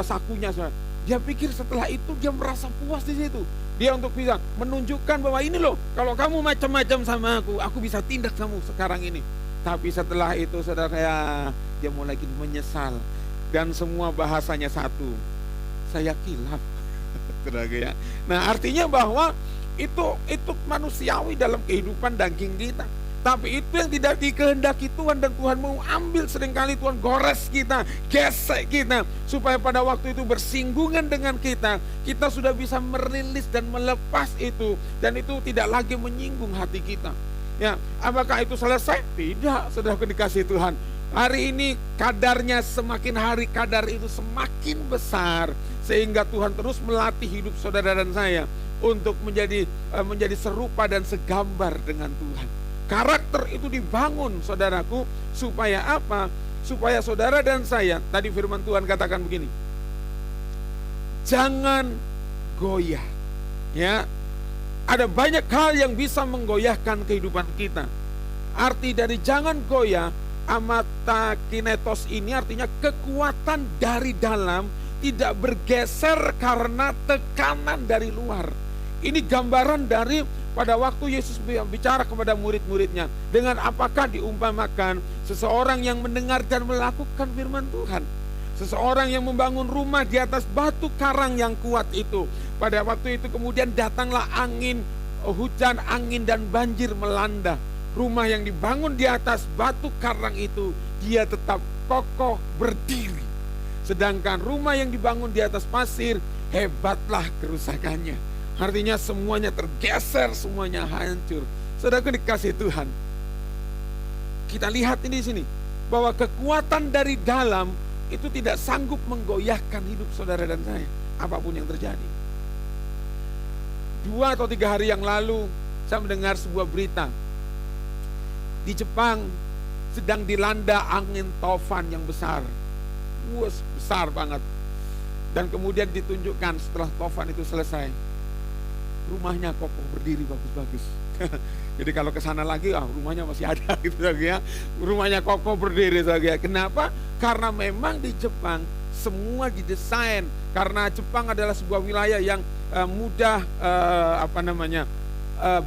sakunya. Dia pikir setelah itu dia merasa puas di situ. Dia untuk bisa menunjukkan bahwa ini loh, kalau kamu macam-macam sama aku bisa tindak kamu sekarang ini. Tapi setelah itu saudara, dia mulai menyesal. Dan semua bahasanya satu, saya kilaf. Ya. Nah, artinya bahwa itu manusiawi dalam kehidupan daging kita. Tapi itu yang tidak dikehendaki Tuhan, dan Tuhan mau ambil, seringkali Tuhan gores kita, gesek kita, supaya pada waktu itu bersinggungan dengan kita sudah bisa merilis dan melepas itu, dan itu tidak lagi menyinggung hati kita. Ya, apakah itu selesai? Tidak, saudara dikasih Tuhan. Hari ini kadarnya semakin hari kadar itu semakin besar, Sehingga Tuhan terus melatih hidup saudara dan saya untuk menjadi serupa dan segambar dengan Tuhan. Karakter itu dibangun saudaraku, supaya apa? Supaya saudara dan saya, tadi firman Tuhan katakan begini, jangan goyah. Ya, ada banyak hal yang bisa menggoyahkan kehidupan kita. Arti dari jangan goyah, amata kinetos ini artinya kekuatan dari dalam tidak bergeser karena tekanan dari luar. Ini gambaran dari pada waktu Yesus bicara kepada murid-muridnya, dengan apakah diumpamakan seseorang yang mendengar dan melakukan firman Tuhan. Seseorang yang membangun rumah di atas batu karang yang kuat itu. Pada waktu itu kemudian datanglah angin, hujan, angin dan banjir melanda. Rumah yang dibangun di atas batu karang itu, dia tetap kokoh berdiri. Sedangkan rumah yang dibangun di atas pasir, hebatlah kerusakannya. Artinya semuanya tergeser, semuanya hancur. Saudaraku dikasih Tuhan, kita lihat ini di sini, bahwa kekuatan dari dalam itu tidak sanggup menggoyahkan hidup saudara dan saya, apapun yang terjadi. 2 atau 3 hari yang lalu, saya mendengar sebuah berita. Di Jepang sedang dilanda angin tofan yang besar. Besar banget. Dan kemudian ditunjukkan setelah tofan itu selesai, rumahnya kokoh berdiri bagus-bagus. Jadi kalau ke sana lagi, rumahnya masih ada gitu ya. Rumahnya kokoh berdiri ya. Kenapa? Karena memang di Jepang semua didesain, karena Jepang adalah sebuah wilayah yang mudah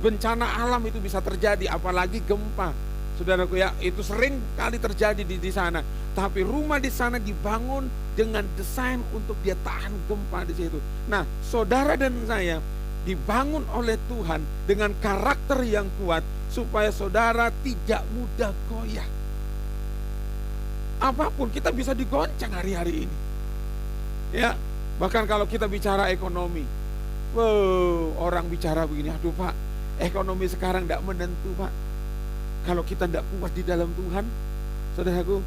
bencana alam itu bisa terjadi, apalagi gempa. Saudaraku ya, itu sering kali terjadi di sana. Tapi rumah di sana dibangun dengan desain untuk dia tahan gempa di situ. Nah, saudara dan saya dibangun oleh Tuhan dengan karakter yang kuat supaya saudara tidak mudah goyah. Apapun kita bisa digoncang hari-hari ini. Ya, bahkan kalau kita bicara ekonomi, orang bicara begini, aduh Pak, ekonomi sekarang tidak menentu Pak. Kalau kita tidak kuat di dalam Tuhan, saudaraku,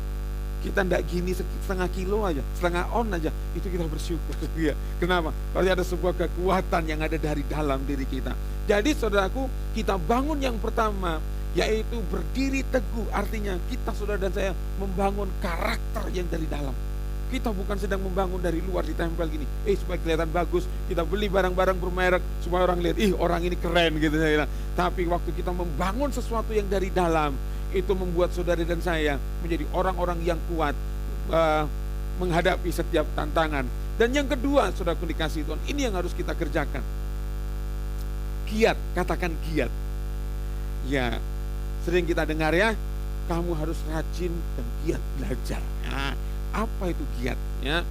kita tidak gini setengah kilo aja, setengah on aja, itu kita bersyukur. Ya. Kenapa? Berarti ada sebuah kekuatan yang ada dari dalam diri kita. Jadi saudaraku, kita bangun yang pertama, yaitu berdiri teguh. Artinya kita, saudara dan saya, membangun karakter yang dari dalam. Kita bukan sedang membangun dari luar ditempel gini, supaya kelihatan bagus, kita beli barang-barang bermerek supaya orang lihat, orang ini keren gitu. Tapi waktu kita membangun sesuatu yang dari dalam, itu membuat saudara dan saya menjadi orang-orang yang kuat menghadapi setiap tantangan. Dan yang kedua, saudaraku dikasih Tuhan, ini yang harus kita kerjakan. Giat, katakan giat. Ya, sering kita dengar ya, kamu harus rajin dan giat belajar. Nah, apa itu giat? Ya,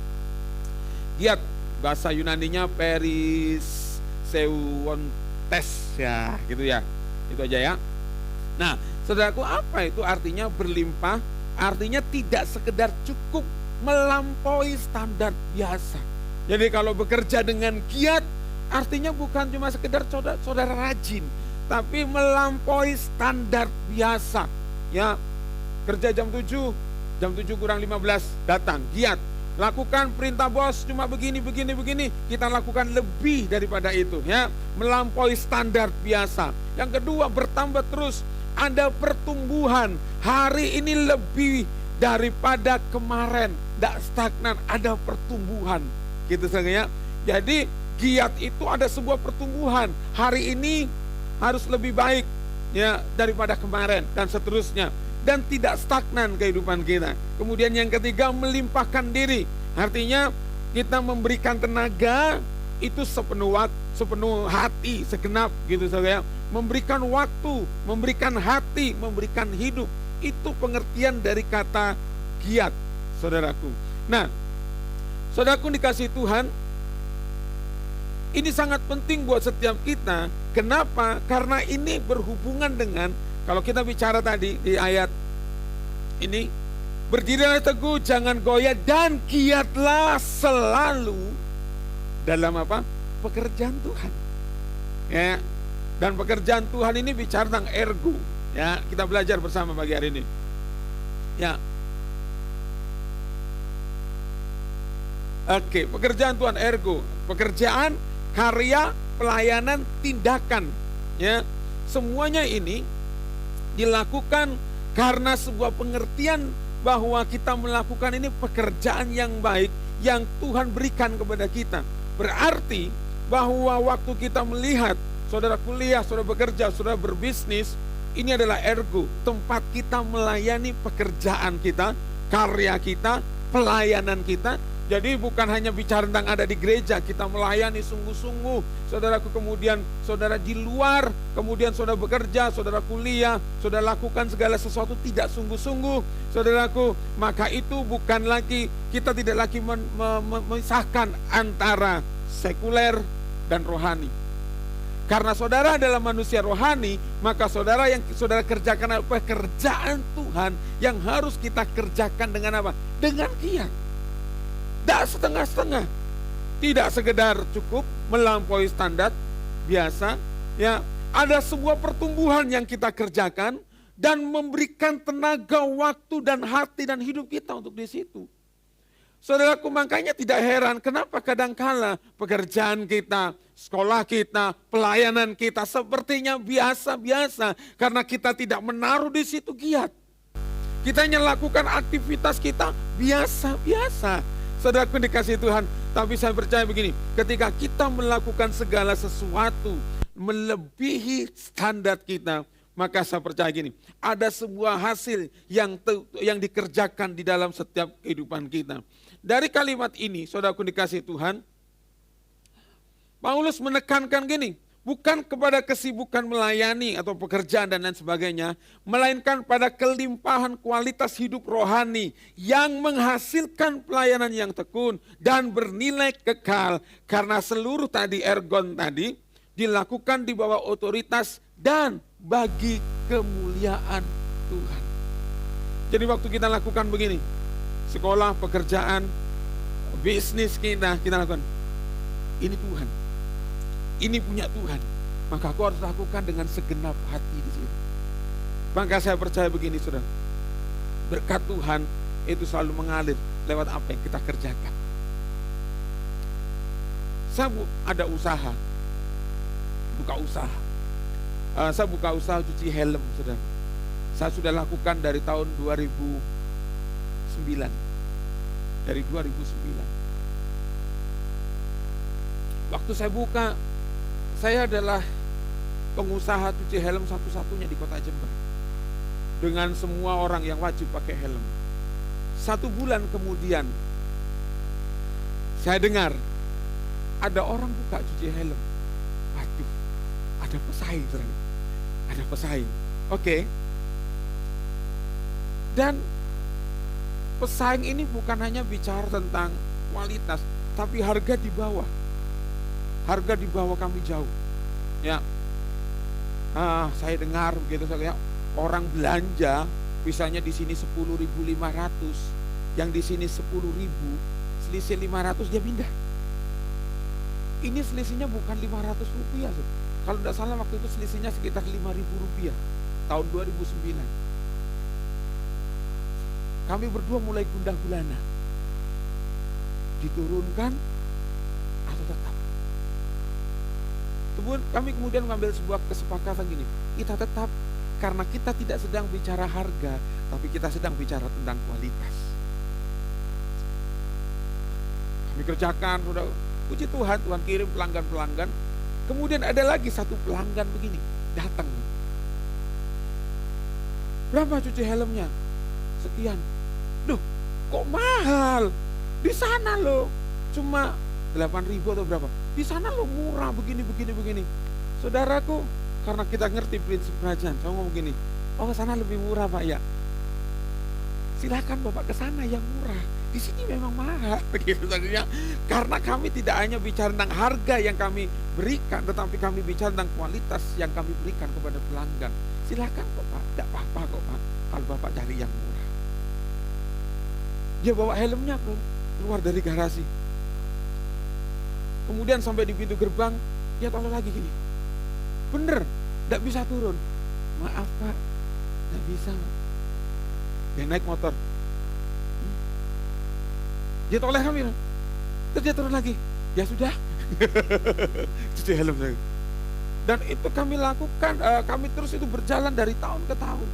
giat bahasa Yunaninya periseuontes ya, gitu ya. Itu aja ya. Nah, saudaraku, apa itu artinya berlimpah? Artinya tidak sekedar cukup melampaui standar biasa. Jadi kalau bekerja dengan giat, artinya bukan cuma sekedar saudara rajin, tapi melampaui standar biasa. Ya, kerja jam 7 kurang 15 datang, giat. Lakukan perintah bos cuma begini, kita lakukan lebih daripada itu ya, melampaui standar biasa. Yang kedua, bertambah terus, ada pertumbuhan. Hari ini lebih daripada kemarin, tidak stagnan, ada pertumbuhan gitu saja. Jadi giat itu ada sebuah pertumbuhan. Hari ini harus lebih baik ya daripada kemarin dan seterusnya. Dan tidak stagnan kehidupan kita. Kemudian yang ketiga, melimpahkan diri. Artinya kita memberikan tenaga itu sepenuh hati, segenap gitu saja. Memberikan waktu, memberikan hati, memberikan hidup. Itu pengertian dari kata giat, saudaraku. Nah, saudaraku dikasih Tuhan, ini sangat penting buat setiap kita. Kenapa? Karena ini berhubungan dengan, kalau kita bicara tadi di ayat ini, berdirilah teguh, jangan goyah, dan giatlah selalu dalam apa? Pekerjaan Tuhan. Ya. Dan pekerjaan Tuhan ini bicara tentang ergo. Ya, kita belajar bersama pagi hari ini. Ya. Oke, pekerjaan Tuhan ergo, pekerjaan, karya, pelayanan, tindakan, ya. Semuanya ini dilakukan karena sebuah pengertian bahwa kita melakukan ini pekerjaan yang baik yang Tuhan berikan kepada kita. Berarti bahwa waktu kita melihat saudara kuliah, saudara bekerja, saudara berbisnis, ini adalah ergo, tempat kita melayani pekerjaan kita, karya kita, pelayanan kita. Jadi bukan hanya bicara tentang ada di gereja, kita melayani sungguh-sungguh. Saudaraku, kemudian saudara di luar, kemudian saudara bekerja, saudara kuliah, saudara lakukan segala sesuatu tidak sungguh-sungguh. Saudaraku, maka itu bukan lagi, kita tidak lagi memisahkan antara sekuler dan rohani. Karena saudara adalah manusia rohani, maka saudara yang saudara kerjakan adalah pekerjaan Tuhan yang harus kita kerjakan dengan apa? Dengan giat. Tidak setengah-setengah, tidak sekedar cukup melampaui standar biasa, ya. Ada sebuah pertumbuhan yang kita kerjakan dan memberikan tenaga, waktu dan hati dan hidup kita untuk di situ. Saudaraku, makanya tidak heran kenapa kadangkala pekerjaan kita, sekolah kita, pelayanan kita sepertinya biasa-biasa karena kita tidak menaruh di situ giat. Kita hanya lakukan aktivitas kita biasa-biasa. Saudaraku dikasih Tuhan, tapi saya percaya begini, ketika kita melakukan segala sesuatu melebihi standar kita, maka saya percaya gini, ada sebuah hasil yang dikerjakan di dalam setiap kehidupan kita. Dari kalimat ini, saudaraku dikasih Tuhan, Paulus menekankan gini, bukan kepada kesibukan melayani atau pekerjaan dan lain sebagainya, melainkan pada kelimpahan kualitas hidup rohani yang menghasilkan pelayanan yang tekun dan bernilai kekal. Karena seluruh tadi ergon tadi dilakukan di bawah otoritas dan bagi kemuliaan Tuhan. Jadi waktu kita lakukan begini, sekolah, pekerjaan, bisnis kita lakukan, ini Tuhan. Ini punya Tuhan, maka aku harus lakukan dengan segenap hati di situ. Maka saya percaya begini, saudara, berkat Tuhan itu selalu mengalir lewat apa yang kita kerjakan. Saya ada usaha, buka usaha. Saya buka usaha cuci helm, saudara. Saya sudah lakukan dari tahun 2009. Dari 2009. Waktu saya buka, saya adalah pengusaha cuci helm satu-satunya di kota Jember. Dengan semua orang yang wajib pakai helm. 1 bulan kemudian, saya dengar ada orang buka cuci helm. Waduh, ada pesaing. Ada pesaing. Oke. Dan pesaing ini bukan hanya bicara tentang kualitas, tapi harga di bawah. Harga di bawah kami jauh, ya. Saya dengar begitu, saya orang belanja, misalnya di sini 10.500, yang di sini 10.000, selisih 500 dia pindah. Ini selisihnya bukan 500 rupiah, kalau tidak salah waktu itu selisihnya sekitar 5.000 rupiah, tahun 2009. Kami berdua mulai gundah gulana, diturunkan atau tetap. Kami kemudian mengambil sebuah kesepakatan gini, kita tetap, karena kita tidak sedang bicara harga, tapi kita sedang bicara tentang kualitas. Kami kerjakan, sudah puji Tuhan, Tuhan kirim pelanggan-pelanggan. Kemudian ada lagi satu pelanggan begini, datang. Berapa cuci helmnya? Sekian. Duh, kok mahal? Di sana loh, cuma 8.000 atau berapa? Di sana lo murah begini. Saudaraku, karena kita ngerti prinsip kerajaan, saya ngomong gini, oh ke sana lebih murah Pak ya. Silakan Bapak ke sana yang murah. Di sini memang mahal begitu saja. Karena kami tidak hanya bicara tentang harga yang kami berikan, tetapi kami bicara tentang kualitas yang kami berikan kepada pelanggan. Silakan kok Pak, tidak apa-apa kok Pak, kalau Bapak cari yang murah. Dia bawa helmnya keluar dari garasi. Kemudian sampai di pintu gerbang, dia tolong lagi gini. Bener, tidak bisa turun. Maaf Pak, tidak bisa. Dia naik motor. Dia toleh kami. Terus dia turun lagi, ya sudah. Cuci helm saya. Dan itu kami lakukan, kami terus itu berjalan dari tahun ke tahun.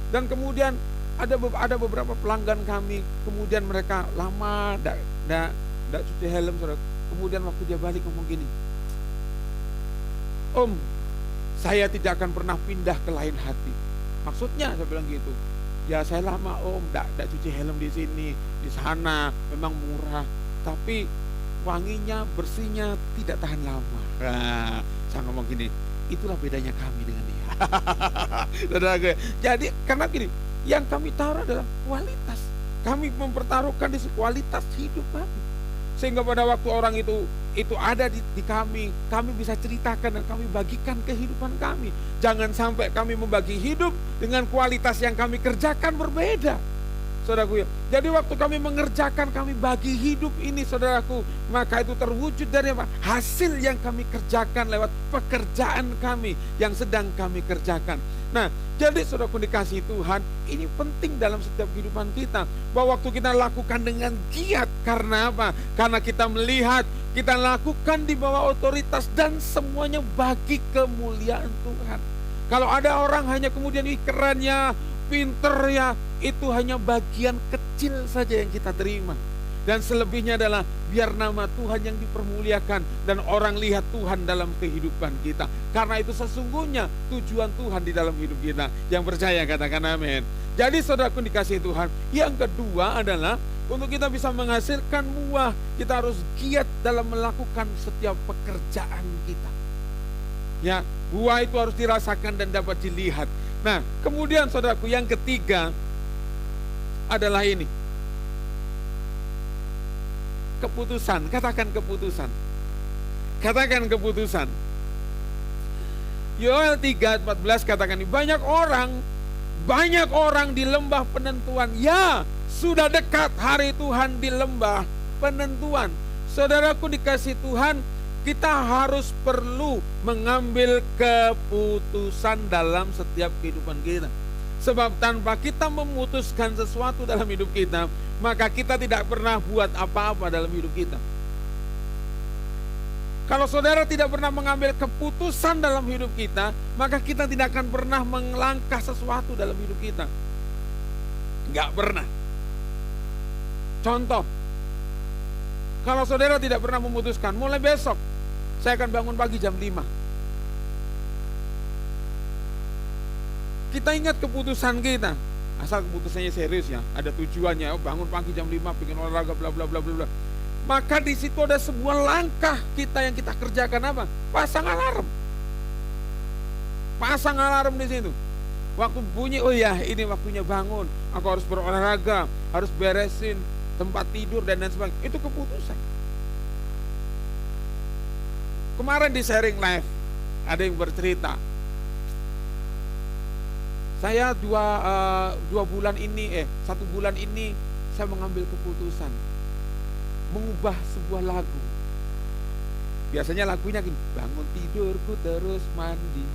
Dan kemudian ada beberapa pelanggan kami, kemudian mereka lama tidak cuci helm, saudara. Kemudian waktu dia balik ngomong gini, Om, saya tidak akan pernah pindah ke lain hati. Maksudnya saya bilang gitu, ya saya lama Om, tidak cuci helm di sini, di sana memang murah, tapi wanginya, bersihnya tidak tahan lama. Nah, saya ngomong gini, itulah bedanya kami dengan dia. Saudara gue. Jadi karena gini, yang kami taruh adalah kualitas. Kami mempertaruhkan di kualitas hidup kami. Sehingga pada waktu orang itu ada di kami bisa ceritakan dan kami bagikan kehidupan kami. Jangan sampai kami membagi hidup dengan kualitas yang kami kerjakan berbeda. Saudaraku ya. Jadi waktu kami mengerjakan, kami bagi hidup ini saudaraku, maka itu terwujud dari apa? Hasil yang kami kerjakan lewat pekerjaan kami yang sedang kami kerjakan. Nah, jadi saudaraku dikasih Tuhan, ini penting dalam setiap kehidupan kita. Bahwa waktu kita lakukan dengan giat, karena apa? Karena kita melihat, kita lakukan di bawah otoritas dan semuanya bagi kemuliaan Tuhan. Kalau ada orang hanya kemudian kerennya, pinter ya, itu hanya bagian kecil saja yang kita terima. Dan selebihnya adalah biar nama Tuhan yang dipermuliakan dan orang lihat Tuhan dalam kehidupan kita. Karena itu sesungguhnya tujuan Tuhan di dalam hidup kita. Yang percaya katakan amin. Jadi saudaraku dikasih Tuhan, yang kedua adalah untuk kita bisa menghasilkan buah, kita harus giat dalam melakukan setiap pekerjaan kita. Ya, buah itu harus dirasakan dan dapat dilihat. Nah, kemudian saudaraku yang ketiga adalah ini. Keputusan, katakan keputusan. Katakan keputusan. Yoel 3:14 katakan ini, banyak orang di lembah penentuan. Ya, sudah dekat hari Tuhan di lembah penentuan. Saudaraku dikasih Tuhan, kita harus perlu mengambil keputusan dalam setiap kehidupan kita. Sebab tanpa kita memutuskan sesuatu dalam hidup kita, maka kita tidak pernah buat apa-apa dalam hidup kita. Kalau saudara tidak pernah mengambil keputusan dalam hidup kita, maka kita tidak akan pernah melangkah sesuatu dalam hidup kita. Enggak pernah. Contoh, kalau saudara tidak pernah memutuskan, mulai besok saya akan bangun pagi jam 5. Kita ingat keputusan kita, asal keputusannya serius ya, ada tujuannya, bangun pagi jam 5, bikin olahraga, bla bla bla bla bla. Maka di situ ada sebuah langkah kita yang kita kerjakan apa? Pasang alarm. Pasang alarm di situ. Waktu bunyi, oh ya ini waktunya bangun, aku harus berolahraga, harus beresin tempat tidur dan lain sebagainya. Itu keputusan. Kemarin di sharing live ada yang bercerita, saya 1 bulan ini saya mengambil keputusan mengubah sebuah lagu. Biasanya lagunya gini, bangun tidurku terus mandi,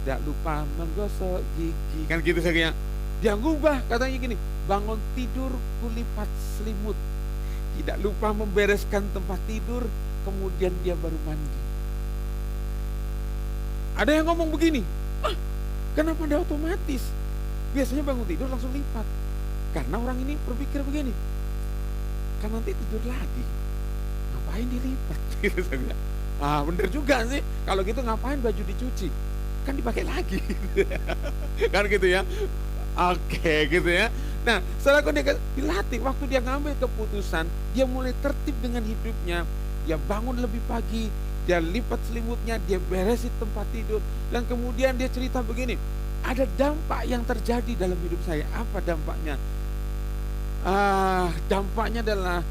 tidak lupa menggosok gigi, kan gitu saya. Dia ngubah katanya gini, bangun tidur kulipat selimut, tidak lupa membereskan tempat tidur, kemudian dia baru mandi. Ada yang ngomong begini, kenapa dia otomatis? Biasanya bangun tidur langsung lipat. Karena orang ini berpikir begini, kan nanti tidur lagi, ngapain dilipat? Bener juga sih, kalau gitu ngapain baju dicuci? Kan dipakai lagi. Kan gitu ya. Oke gitu ya. Nah setelah dia dilatih, waktu dia ngambil keputusan, dia mulai tertib dengan hidupnya. Dia bangun lebih pagi, dia lipat selimutnya, dia beresin tempat tidur, dan kemudian dia cerita begini, ada dampak yang terjadi dalam hidup saya. Apa dampaknya? Dampaknya adalah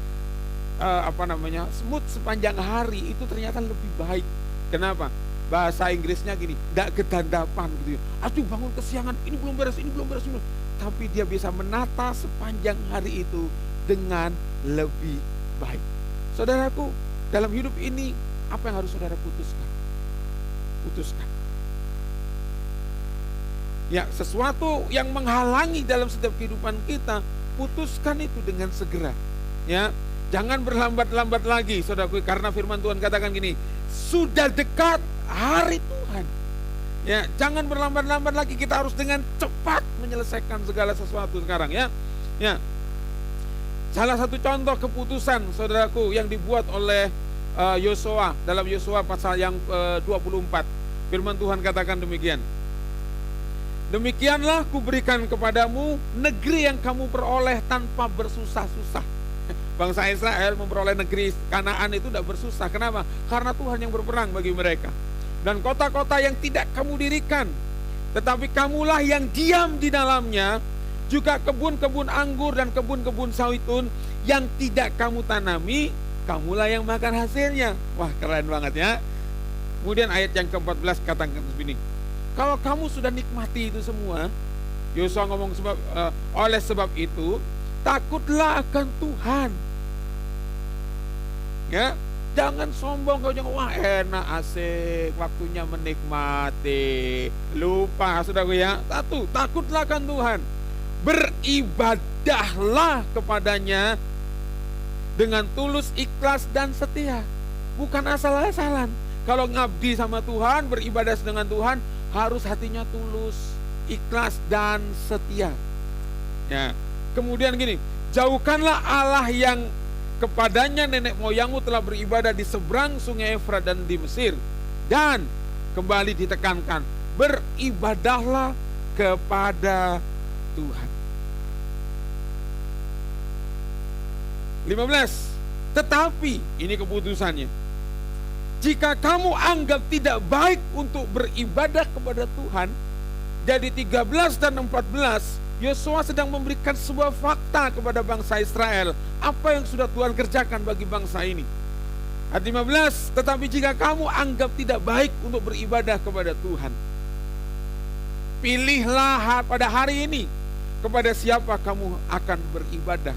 mood sepanjang hari itu ternyata lebih baik. Kenapa? Bahasa Inggrisnya gini, gak kedandapan gitu ya. Aduh bangun kesiangan, ini belum beres. Tapi dia bisa menata sepanjang hari itu dengan lebih baik. Saudaraku, dalam hidup ini apa yang harus saudara putuskan? Putuskan. Ya, sesuatu yang menghalangi dalam setiap kehidupan kita, putuskan itu dengan segera. Ya, Jangan berlambat-lambat lagi, saudaraku, karena firman Tuhan katakan gini, sudah dekat hari Tuhan. Ya, jangan berlambat-lambat lagi, kita harus dengan cepat menyelesaikan segala sesuatu sekarang ya. Ya. Salah satu contoh keputusan, saudaraku, yang dibuat oleh Yosua dalam Yosua pasal yang 24. Firman Tuhan katakan demikian. Demikianlah kuberikan kepadamu negeri yang kamu peroleh tanpa bersusah-susah. Bangsa Israel memperoleh negeri Kanaan itu tidak bersusah. Kenapa? Karena Tuhan yang berperang bagi mereka. Dan kota-kota yang tidak kamu dirikan, tetapi kamulah yang diam di dalamnya, juga kebun-kebun anggur dan kebun-kebun zaitun yang tidak kamu tanami, kamulah yang makan hasilnya. Wah, keren banget ya. Kemudian ayat yang ke-14 katakan begini, kalau kamu sudah nikmati itu semua, Yosua ngomong oleh sebab itu takutlah akan Tuhan. Ya, jangan sombong, kau jangan wah enak asik, waktunya menikmati. Lupa saudaraku ya. Satu, takutlah akan Tuhan. Beribadahlah kepadanya dengan tulus, ikhlas dan setia. Bukan asal-asalan. Kalau ngabdi sama Tuhan, beribadah dengan Tuhan, harus hatinya tulus, ikhlas dan setia. Ya. Kemudian gini, jauhkanlah Allah yang kepadanya nenek moyangmu telah beribadah di seberang sungai Efrat dan di Mesir. Dan kembali ditekankan, beribadahlah kepada Tuhan. 15. Tetapi ini keputusannya, jika kamu anggap tidak baik untuk beribadah kepada Tuhan. Jadi 13 dan 14 Yosua sedang memberikan sebuah fakta kepada bangsa Israel, apa yang sudah Tuhan kerjakan bagi bangsa ini. Ayat 15, tetapi jika kamu anggap tidak baik untuk beribadah kepada Tuhan, pilihlah pada hari ini kepada siapa kamu akan beribadah.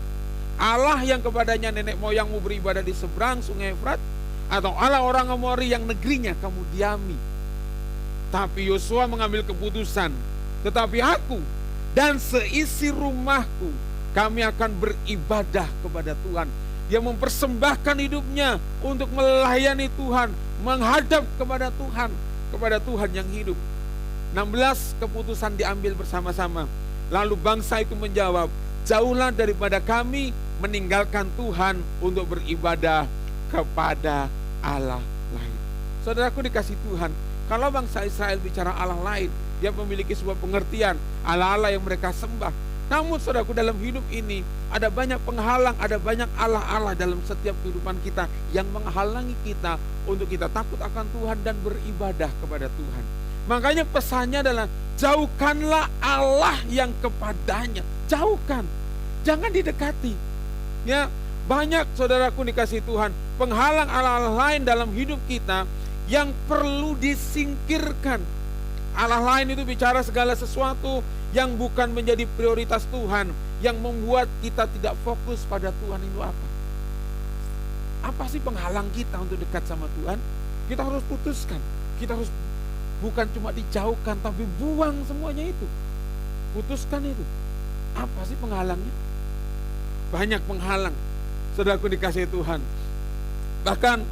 Allah yang kepadanya nenek moyangmu beribadah di seberang sungai Efrat, atau Allah orang Amori yang negerinya kamu diami. Tapi Yosua mengambil keputusan, tetapi aku dan seisi rumahku, kami akan beribadah kepada Tuhan. Dia mempersembahkan hidupnya untuk melayani Tuhan, menghadap kepada Tuhan yang hidup. 16, keputusan diambil bersama-sama. Lalu bangsa itu menjawab, jauhlah daripada kami meninggalkan Tuhan untuk beribadah kepada Allah lain. Saudaraku dikasih Tuhan, kalau bangsa Israel bicara Allah lain, dia memiliki sebuah pengertian Allah-Allah yang mereka sembah. Namun saudaraku, dalam hidup ini ada banyak penghalang, ada banyak Allah-Allah dalam setiap kehidupan kita yang menghalangi kita untuk kita takut akan Tuhan dan beribadah kepada Tuhan. Makanya pesannya adalah jauhkanlah Allah yang kepadanya. Jauhkan, jangan didekati. Ya, banyak saudaraku dikasih Tuhan penghalang Allah-Allah lain dalam hidup kita yang perlu disingkirkan. Allah lain itu bicara segala sesuatu yang bukan menjadi prioritas Tuhan, yang membuat kita tidak fokus pada Tuhan. Itu apa? Apa sih penghalang kita untuk dekat sama Tuhan? Kita harus putuskan. Kita harus bukan cuma dijauhkan, tapi buang semuanya itu. Putuskan itu. Apa sih penghalangnya? Banyak penghalang, saudaraku dikasih Tuhan. Bahkan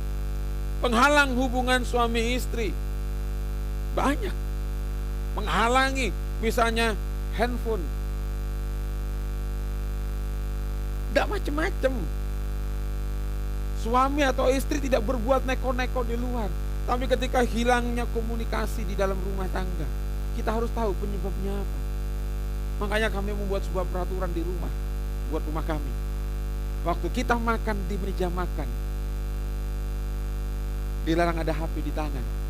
penghalang hubungan suami istri banyak. Menghalangi misalnya handphone, tidak macam-macam. Suami atau istri tidak berbuat neko-neko di luar, tapi ketika hilangnya komunikasi di dalam rumah tangga, kita harus tahu penyebabnya apa. Makanya kami membuat sebuah peraturan di rumah, buat rumah kami. Waktu kita makan di meja makan, dilarang ada HP di tangan.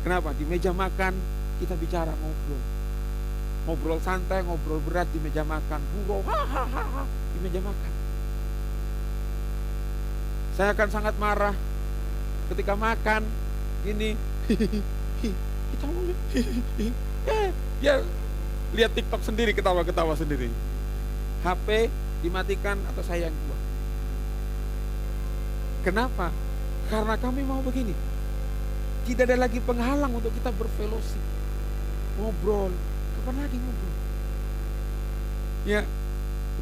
Kenapa? Di meja makan kita bicara, ngobrol santai, ngobrol berat di meja makan, gurau hahaha di meja makan. Saya akan sangat marah ketika makan ini. Kita ya lihat TikTok sendiri, ketawa-ketawa sendiri. HP dimatikan atau saya yang buang. Kenapa? Karena kami mau begini. Tidak ada lagi penghalang untuk kita berfellowship, ngobrol. Kapan lagi ngobrol? Ya,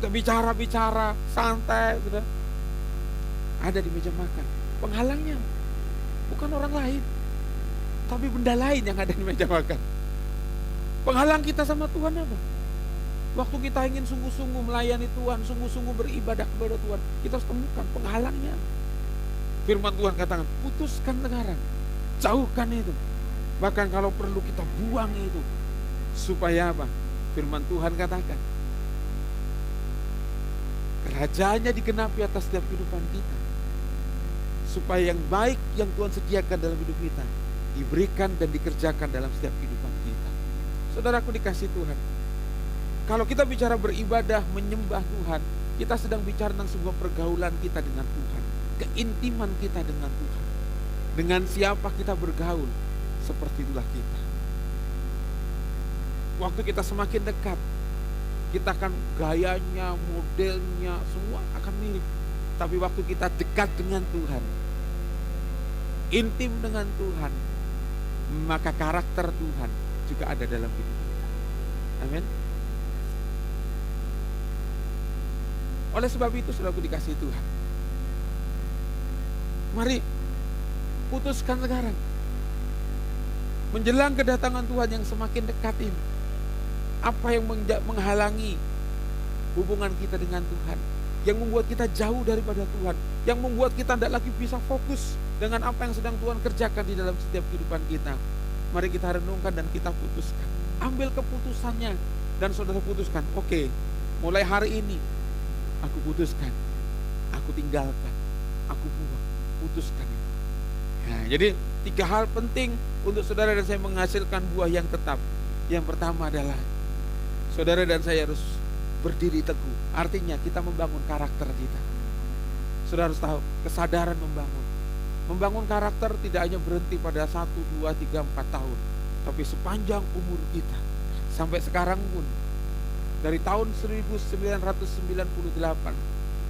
Gak bicara-bicara, santai, sudah. Ada di meja makan. Penghalangnya bukan orang lain, tapi benda lain yang ada di meja makan. Penghalang kita sama Tuhan apa? Waktu kita ingin sungguh-sungguh melayani Tuhan, sungguh-sungguh beribadah kepada Tuhan, kita harus temukan penghalangnya. Firman Tuhan katakan, putuskan sekarang, jauhkan itu. Bahkan kalau perlu kita buang itu. Supaya apa? Firman Tuhan katakan, kerajaannya digenapi atas setiap kehidupan kita. Supaya yang baik yang Tuhan sediakan dalam hidup kita diberikan dan dikerjakan dalam setiap kehidupan kita. Saudaraku dikasih Tuhan, kalau kita bicara beribadah, menyembah Tuhan, kita sedang bicara tentang sebuah pergaulan kita dengan Tuhan, keintiman kita dengan Tuhan. Dengan siapa kita bergaul, seperti itulah kita. Waktu kita semakin dekat, kita akan gayanya, modelnya, semua akan mirip. Tapi waktu kita dekat dengan Tuhan, intim dengan Tuhan, maka karakter Tuhan juga ada dalam hidup kita. Amin. Oleh sebab itu, saudaraku dikasih Tuhan, mari putuskan sekarang, menjelang kedatangan Tuhan yang semakin dekat ini, apa yang menghalangi hubungan kita dengan Tuhan, yang membuat kita jauh daripada Tuhan, yang membuat kita tidak lagi bisa fokus dengan apa yang sedang Tuhan kerjakan di dalam setiap kehidupan kita. Mari kita renungkan dan kita putuskan. Ambil keputusannya dan saudara putuskan, oke, mulai hari ini aku putuskan, aku tinggalkan, aku buang, putuskan itu. Nah, jadi 3 hal penting untuk saudara dan saya menghasilkan buah yang tetap. Yang pertama adalah saudara dan saya harus berdiri teguh. Artinya kita membangun karakter kita. Saudara harus tahu, kesadaran membangun. Membangun karakter tidak hanya berhenti pada 1, 2, 3, 4 tahun. Tapi sepanjang umur kita. Sampai sekarang pun, dari tahun 1998,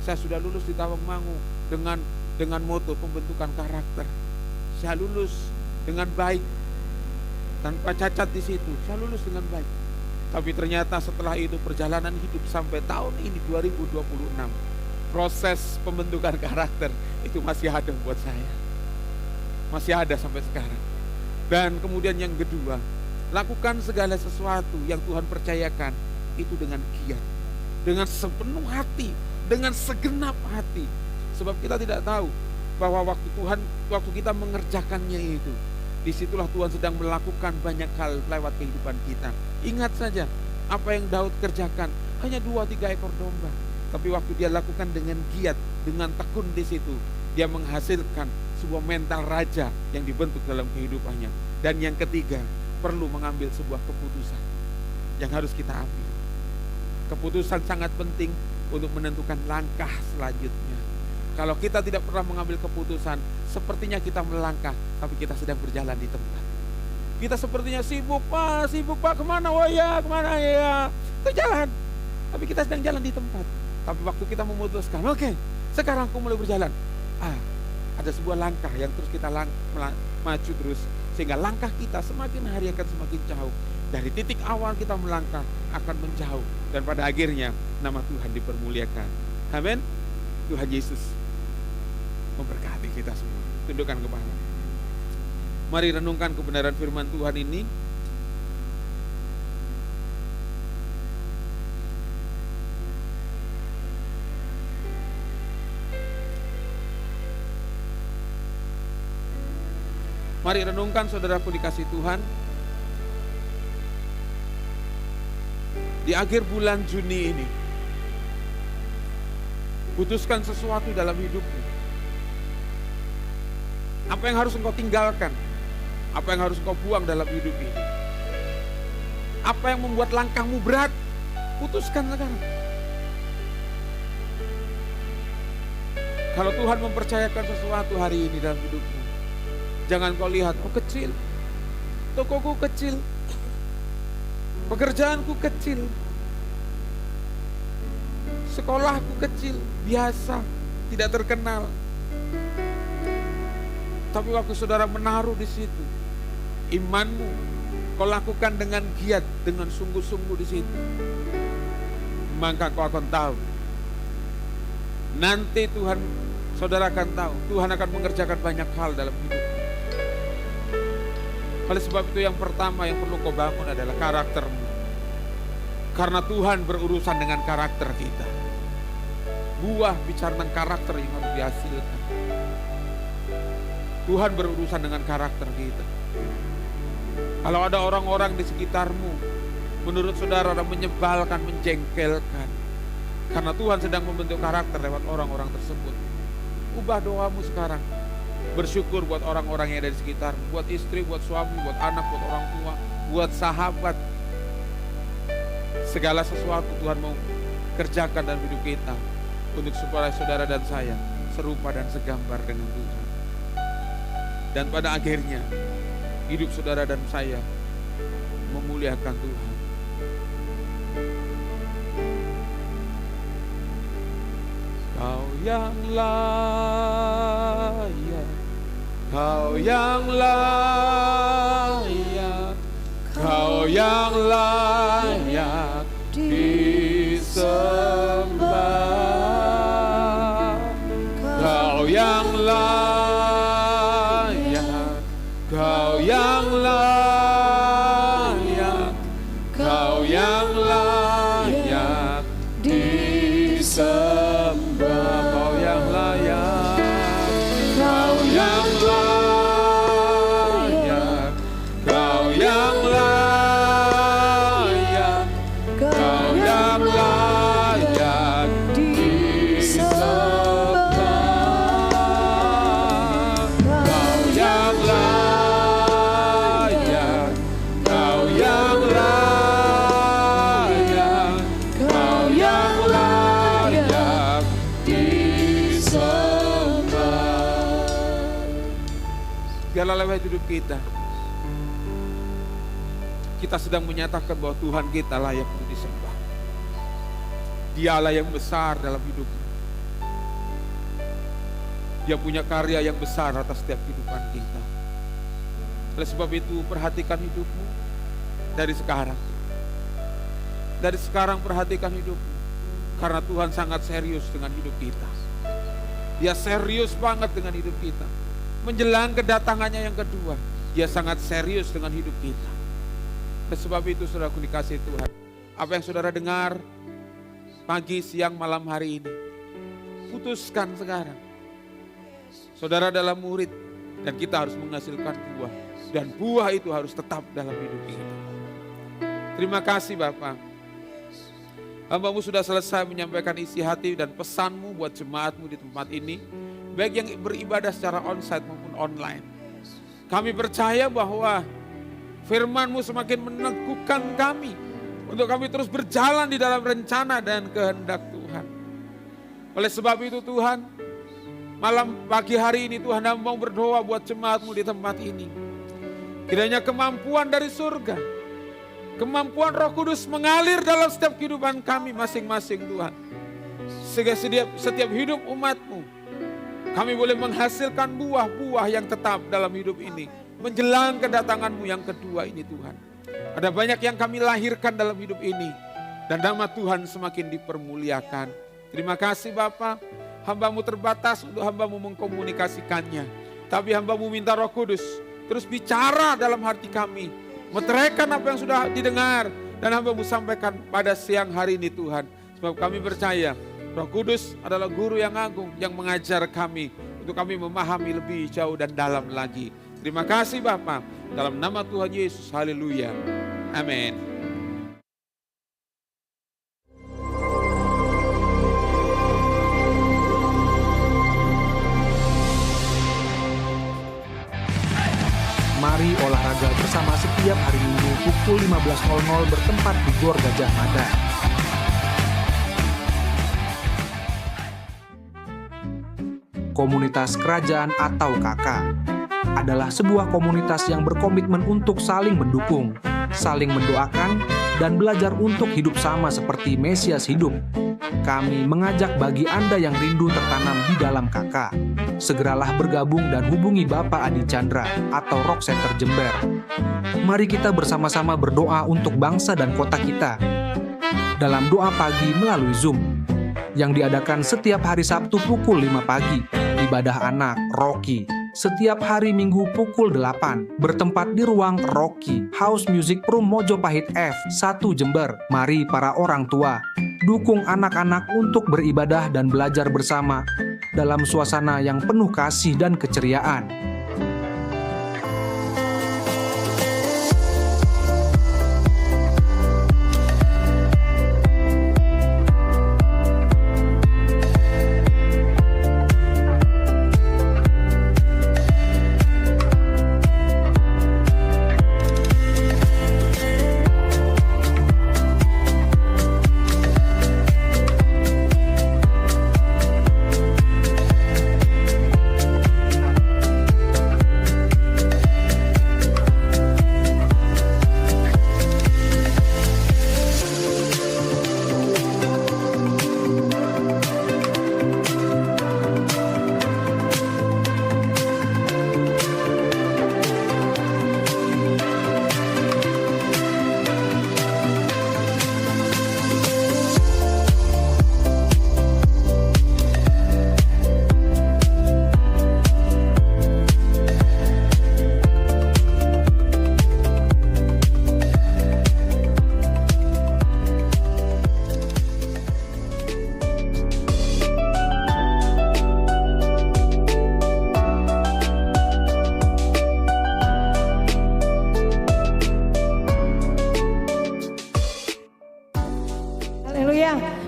saya sudah lulus di Tawangmangu dengan moto pembentukan karakter. Saya lulus dengan baik, tanpa cacat di situ. Saya lulus dengan baik. Tapi ternyata setelah itu perjalanan hidup sampai tahun ini 2026, proses pembentukan karakter itu masih ada buat saya. Masih ada sampai sekarang. Dan kemudian yang kedua, lakukan segala sesuatu yang Tuhan percayakan itu dengan giat, dengan sepenuh hati, dengan segenap hati. Sebab kita tidak tahu bahwa waktu kita mengerjakannya itu, disitulah Tuhan sedang melakukan banyak hal lewat kehidupan kita. Ingat saja apa yang Daud kerjakan, hanya 2-3 ekor domba. Tapi waktu dia lakukan dengan giat, dengan tekun di situ, dia menghasilkan sebuah mental raja yang dibentuk dalam kehidupannya. Dan yang ketiga, perlu mengambil sebuah keputusan yang harus kita ambil. Keputusan sangat penting untuk menentukan langkah selanjutnya. Kalau kita tidak pernah mengambil keputusan, sepertinya kita melangkah, tapi kita sedang berjalan di tempat. Kita sepertinya sibuk pak, kemana kemana ya, itu jalan. Tapi kita sedang jalan di tempat. Tapi waktu kita memutuskan, oke, sekarang aku mulai berjalan. Ada sebuah langkah yang terus kita maju terus. Sehingga langkah kita semakin hari akan semakin jauh. Dari titik awal kita melangkah akan menjauh. Dan pada akhirnya nama Tuhan dipermuliakan. Amin. Tuhan Yesus memberkati kita semua. Tundukkan kepala. Mari renungkan kebenaran firman Tuhan ini. Mari renungkan saudaraku dikasih Tuhan. Di akhir bulan Juni ini, putuskan sesuatu dalam hidupmu. Apa yang harus engkau tinggalkan? Apa yang harus engkau buang dalam hidup ini? Apa yang membuat langkahmu berat? Putuskan sekarang. Kalau Tuhan mempercayakan sesuatu hari ini dalam hidupmu, jangan kau lihat, oh kecil, tokoku kecil, pekerjaanku kecil, sekolahku kecil, biasa, tidak terkenal. Tapi waktu saudara menaruh di situ, imanmu kau lakukan dengan giat, dengan sungguh-sungguh di situ, maka kau akan tahu. Nanti Tuhan, saudara akan tahu, Tuhan akan mengerjakan banyak hal dalam hidup. Oleh sebab itu yang pertama yang perlu kau bangun adalah karaktermu. Karena Tuhan berurusan dengan karakter kita. Buah bicara tentang karakter yang harus dihasilkan. Tuhan berurusan dengan karakter kita. Kalau ada orang-orang di sekitarmu, menurut saudara menyebalkan, menjengkelkan, karena Tuhan sedang membentuk karakter lewat orang-orang tersebut. Ubah doamu sekarang. Bersyukur buat orang-orang yang ada di sekitarmu, buat istri, buat suami, buat anak, buat orang tua, buat sahabat. Segala sesuatu Tuhan mau kerjakan dalam hidup kita untuk supaya saudara dan saya serupa dan segambar dengan Tuhan. Dan pada akhirnya hidup saudara dan saya memuliakan Tuhan. Kau yang layak, Kau yang layak, Kau yang layak disembah. Kau yang layak, Kau yang layak, Kau yang layak disembah. Kau yang layak, Kau yang layak, Kau yang layak, Kau yang layak disembah. Kau yang layak, Kau yang layak, Kau yang layak disembah. Biarlah lewat hidup kita sedang menyatakan bahwa Tuhan kita layak untuk disembah. Dialah yang besar dalam hidupmu. Dia punya karya yang besar atas setiap kehidupan kita. Oleh sebab itu perhatikan hidupmu dari sekarang. Dari sekarang perhatikan hidupmu. Karena Tuhan sangat serius dengan hidup kita. Dia serius banget dengan hidup kita. Menjelang kedatangannya yang kedua, Dia sangat serius dengan hidup kita. Oleh sebab itu saudaraku dikasihi Tuhan, apa yang saudara dengar pagi, siang, malam hari ini, putuskan sekarang. Saudara adalah murid dan kita harus menghasilkan buah. Dan buah itu harus tetap dalam hidup kita. Terima kasih Bapak. Hamba-Mu sudah selesai menyampaikan isi hati dan pesan-Mu buat jemaat-Mu di tempat ini. Baik yang beribadah secara onsite maupun online. Kami percaya bahwa Firman-Mu semakin meneguhkan kami untuk kami terus berjalan di dalam rencana dan kehendak Tuhan. Oleh sebab itu Tuhan, malam pagi hari ini Tuhan hamba mau berdoa buat jemaat-Mu di tempat ini. Kiranya kemampuan dari surga, kemampuan Roh Kudus mengalir dalam setiap kehidupan kami masing-masing Tuhan. Sehingga setiap hidup umat-Mu, kami boleh menghasilkan buah-buah yang tetap dalam hidup ini. Menjelang kedatangan-Mu yang kedua ini Tuhan. Ada banyak yang kami lahirkan dalam hidup ini. Dan nama Tuhan semakin dipermuliakan. Terima kasih Bapa. Hamba-Mu terbatas untuk hamba-Mu mengkomunikasikannya. Tapi hamba-Mu minta Roh Kudus terus bicara dalam hati kami. Meteraikan apa yang sudah didengar. Dan hamba-Mu sampaikan pada siang hari ini Tuhan. Sebab kami percaya Roh Kudus adalah guru yang agung yang mengajar kami. Untuk kami memahami lebih jauh dan dalam lagi. Terima kasih Bapa, dalam nama Tuhan Yesus, haleluya, amin. Mari olahraga bersama setiap hari Minggu pukul 15.00 bertempat di Gor Gajah Mada. Komunitas Kerajaan atau KK adalah sebuah komunitas yang berkomitmen untuk saling mendukung, saling mendoakan, dan belajar untuk hidup sama seperti Mesias hidup. Kami mengajak bagi Anda yang rindu tertanam di dalam KK, segeralah bergabung dan hubungi Bapak Adi Chandra atau Rock Center Jember. Mari kita bersama-sama berdoa untuk bangsa dan kota kita. dalam doa pagi melalui Zoom yang diadakan setiap hari Sabtu pukul 5 pagi. Ibadah anak Rocky setiap hari Minggu pukul 8 bertempat di ruang Rocky House Music Room Mojopahit F1 Jember. Mari para orang tua dukung anak-anak untuk beribadah dan belajar bersama dalam suasana yang penuh kasih dan keceriaan.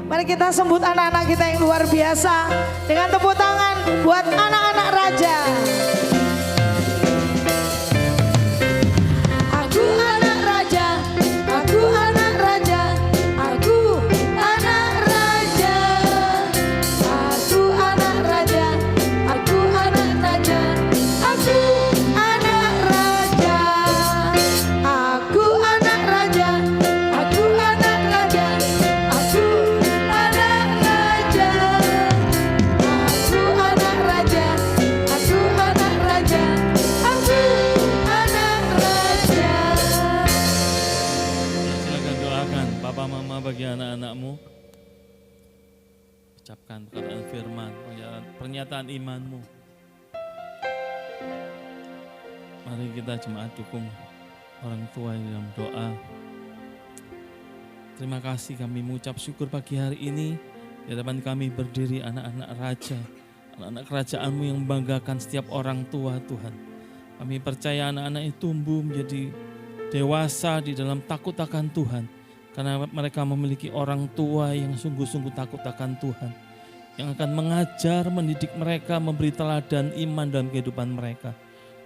Mari kita sambut anak-anak kita yang luar biasa dengan tepuk tangan buat anak-anak raja. Aku anak raja, aku anak raja, aku anak raja, aku anak raja, aku anak raja, aku anak raja, aku anak raja, aku anak raja, aku bagi anak-anakmu, ucapkan perkataan firman, pernyataan imanmu. Mari kita jemaat dukung orang tua dalam doa. Terima kasih, kami mengucap syukur pagi hari ini di hadapan kami berdiri anak-anak raja, anak-anak kerajaanmu yang membanggakan setiap orang tua Tuhan. Kami percaya anak-anak itu tumbuh menjadi dewasa di dalam takut akan Tuhan. Karena mereka memiliki orang tua yang sungguh-sungguh takut akan Tuhan. Yang akan mengajar, mendidik mereka, memberi teladan iman dalam kehidupan mereka.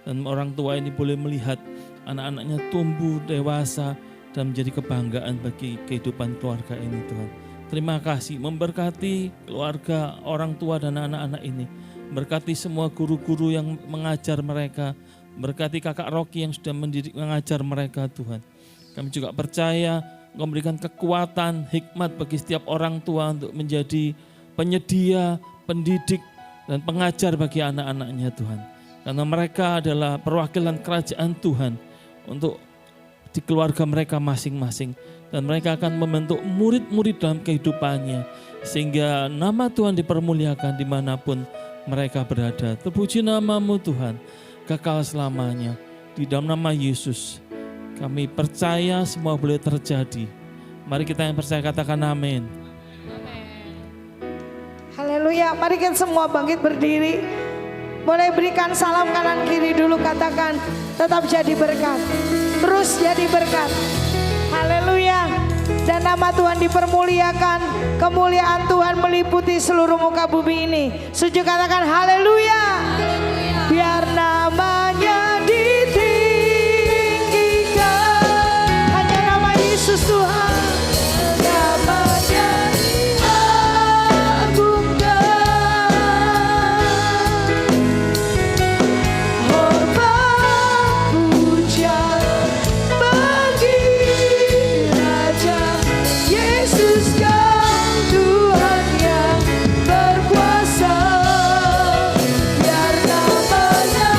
Dan orang tua ini boleh melihat anak-anaknya tumbuh dewasa dan menjadi kebanggaan bagi kehidupan keluarga ini Tuhan. Terima kasih, memberkati keluarga, orang tua dan anak-anak ini. Berkati semua guru-guru yang mengajar mereka. Berkati kakak Rocky yang sudah mendidik, mengajar mereka Tuhan. Kami juga percaya Engkau memberikan kekuatan, hikmat bagi setiap orang tua untuk menjadi penyedia, pendidik, dan pengajar bagi anak-anaknya Tuhan. Karena mereka adalah perwakilan kerajaan Tuhan untuk di keluarga mereka masing-masing. Dan mereka akan membentuk murid-murid dalam kehidupannya. Sehingga nama Tuhan dipermuliakan dimanapun mereka berada. Terpuji namamu Tuhan, kekal selamanya. Di dalam nama Yesus kami percaya semua boleh terjadi. Mari kita yang percaya katakan amin. Haleluya. Mari kita semua bangkit berdiri. Boleh berikan salam kanan kiri dulu, katakan tetap jadi berkat. Terus jadi berkat. Haleluya. Dan nama Tuhan dipermuliakan. Kemuliaan Tuhan meliputi seluruh muka bumi ini. Setuju katakan haleluya. Biar namanya ditinggikan. Hanya nama Yesus Tuhan. Namanya agungkan. Hormat pujian bagi Raja Yesus Kau Tuhan yang berkuasa. Biar namanya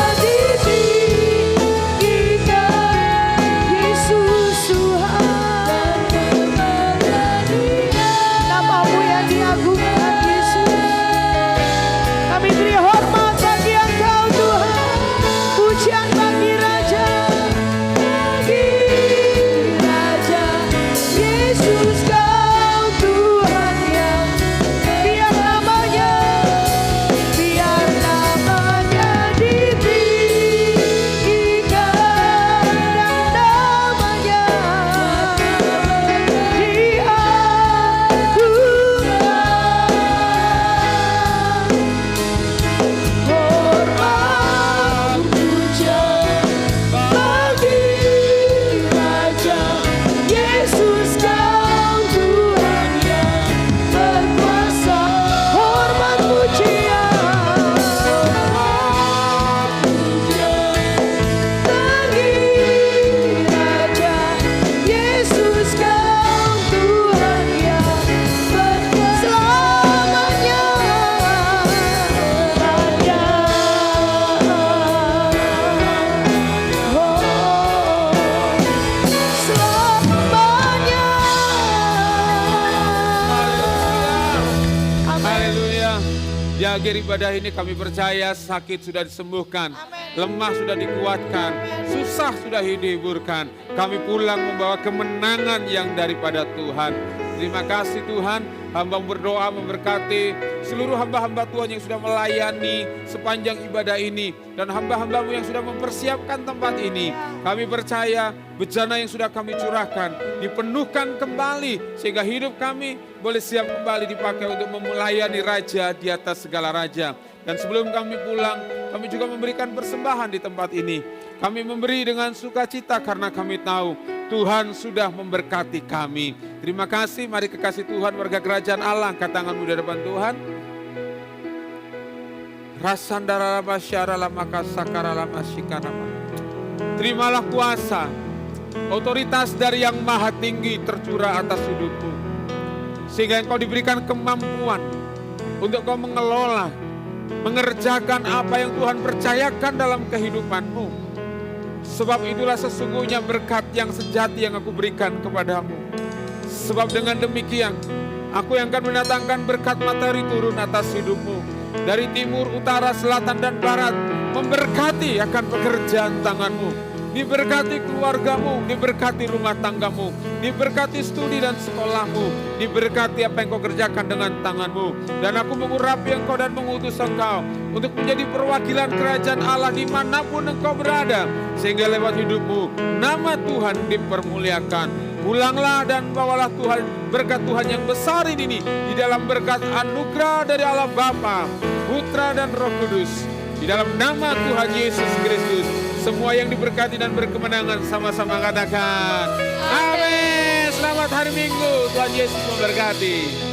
akhir ibadah ini kami percaya sakit sudah disembuhkan, lemah sudah dikuatkan, susah sudah dihiburkan. Kami pulang membawa kemenangan yang daripada Tuhan. Terima kasih Tuhan, hamba berdoa memberkati seluruh hamba-hamba Tuhan yang sudah melayani sepanjang ibadah ini. Dan hamba-hambamu yang sudah mempersiapkan tempat ini. Kami percaya bejana yang sudah kami curahkan dipenuhkan kembali. Sehingga hidup kami boleh siap kembali dipakai untuk melayani Raja di atas segala Raja. Dan sebelum kami pulang, kami juga memberikan persembahan di tempat ini. Kami memberi dengan sukacita karena kami tahu Tuhan sudah memberkati kami. Terima kasih, mari kekasih Tuhan warga kerajaan Allah, angkat tanganmu di depan Tuhan. Rasandara basyara lama kasakara lama shikanama. Terimalah kuasa, otoritas dari yang maha tinggi tercurah atas hidupmu. Sehingga engkau diberikan kemampuan untuk kau mengelola, mengerjakan apa yang Tuhan percayakan dalam kehidupanmu. Sebab itulah sesungguhnya berkat yang sejati yang aku berikan kepadamu. Sebab dengan demikian, aku yang akan mendatangkan berkat materi turun atas hidupmu. Dari timur, utara, selatan, dan barat, memberkati akan pekerjaan tanganmu. Diberkati keluargamu, diberkati rumah tanggamu, diberkati studi dan sekolahmu, diberkati apa yang kau kerjakan dengan tanganmu. Dan aku mengurapi engkau dan mengutus engkau untuk menjadi perwakilan kerajaan Allah dimanapun engkau berada. Sehingga lewat hidupmu, nama Tuhan dipermuliakan. Pulanglah dan bawalah Tuhan, berkat Tuhan yang besar ini di dalam berkat anugerah dari Allah Bapa, Putra dan Roh Kudus. Di dalam nama Tuhan Yesus Kristus, semua yang diberkati dan berkemenangan sama-sama katakan amin. Selamat hari Minggu, Tuhan Yesus memberkati.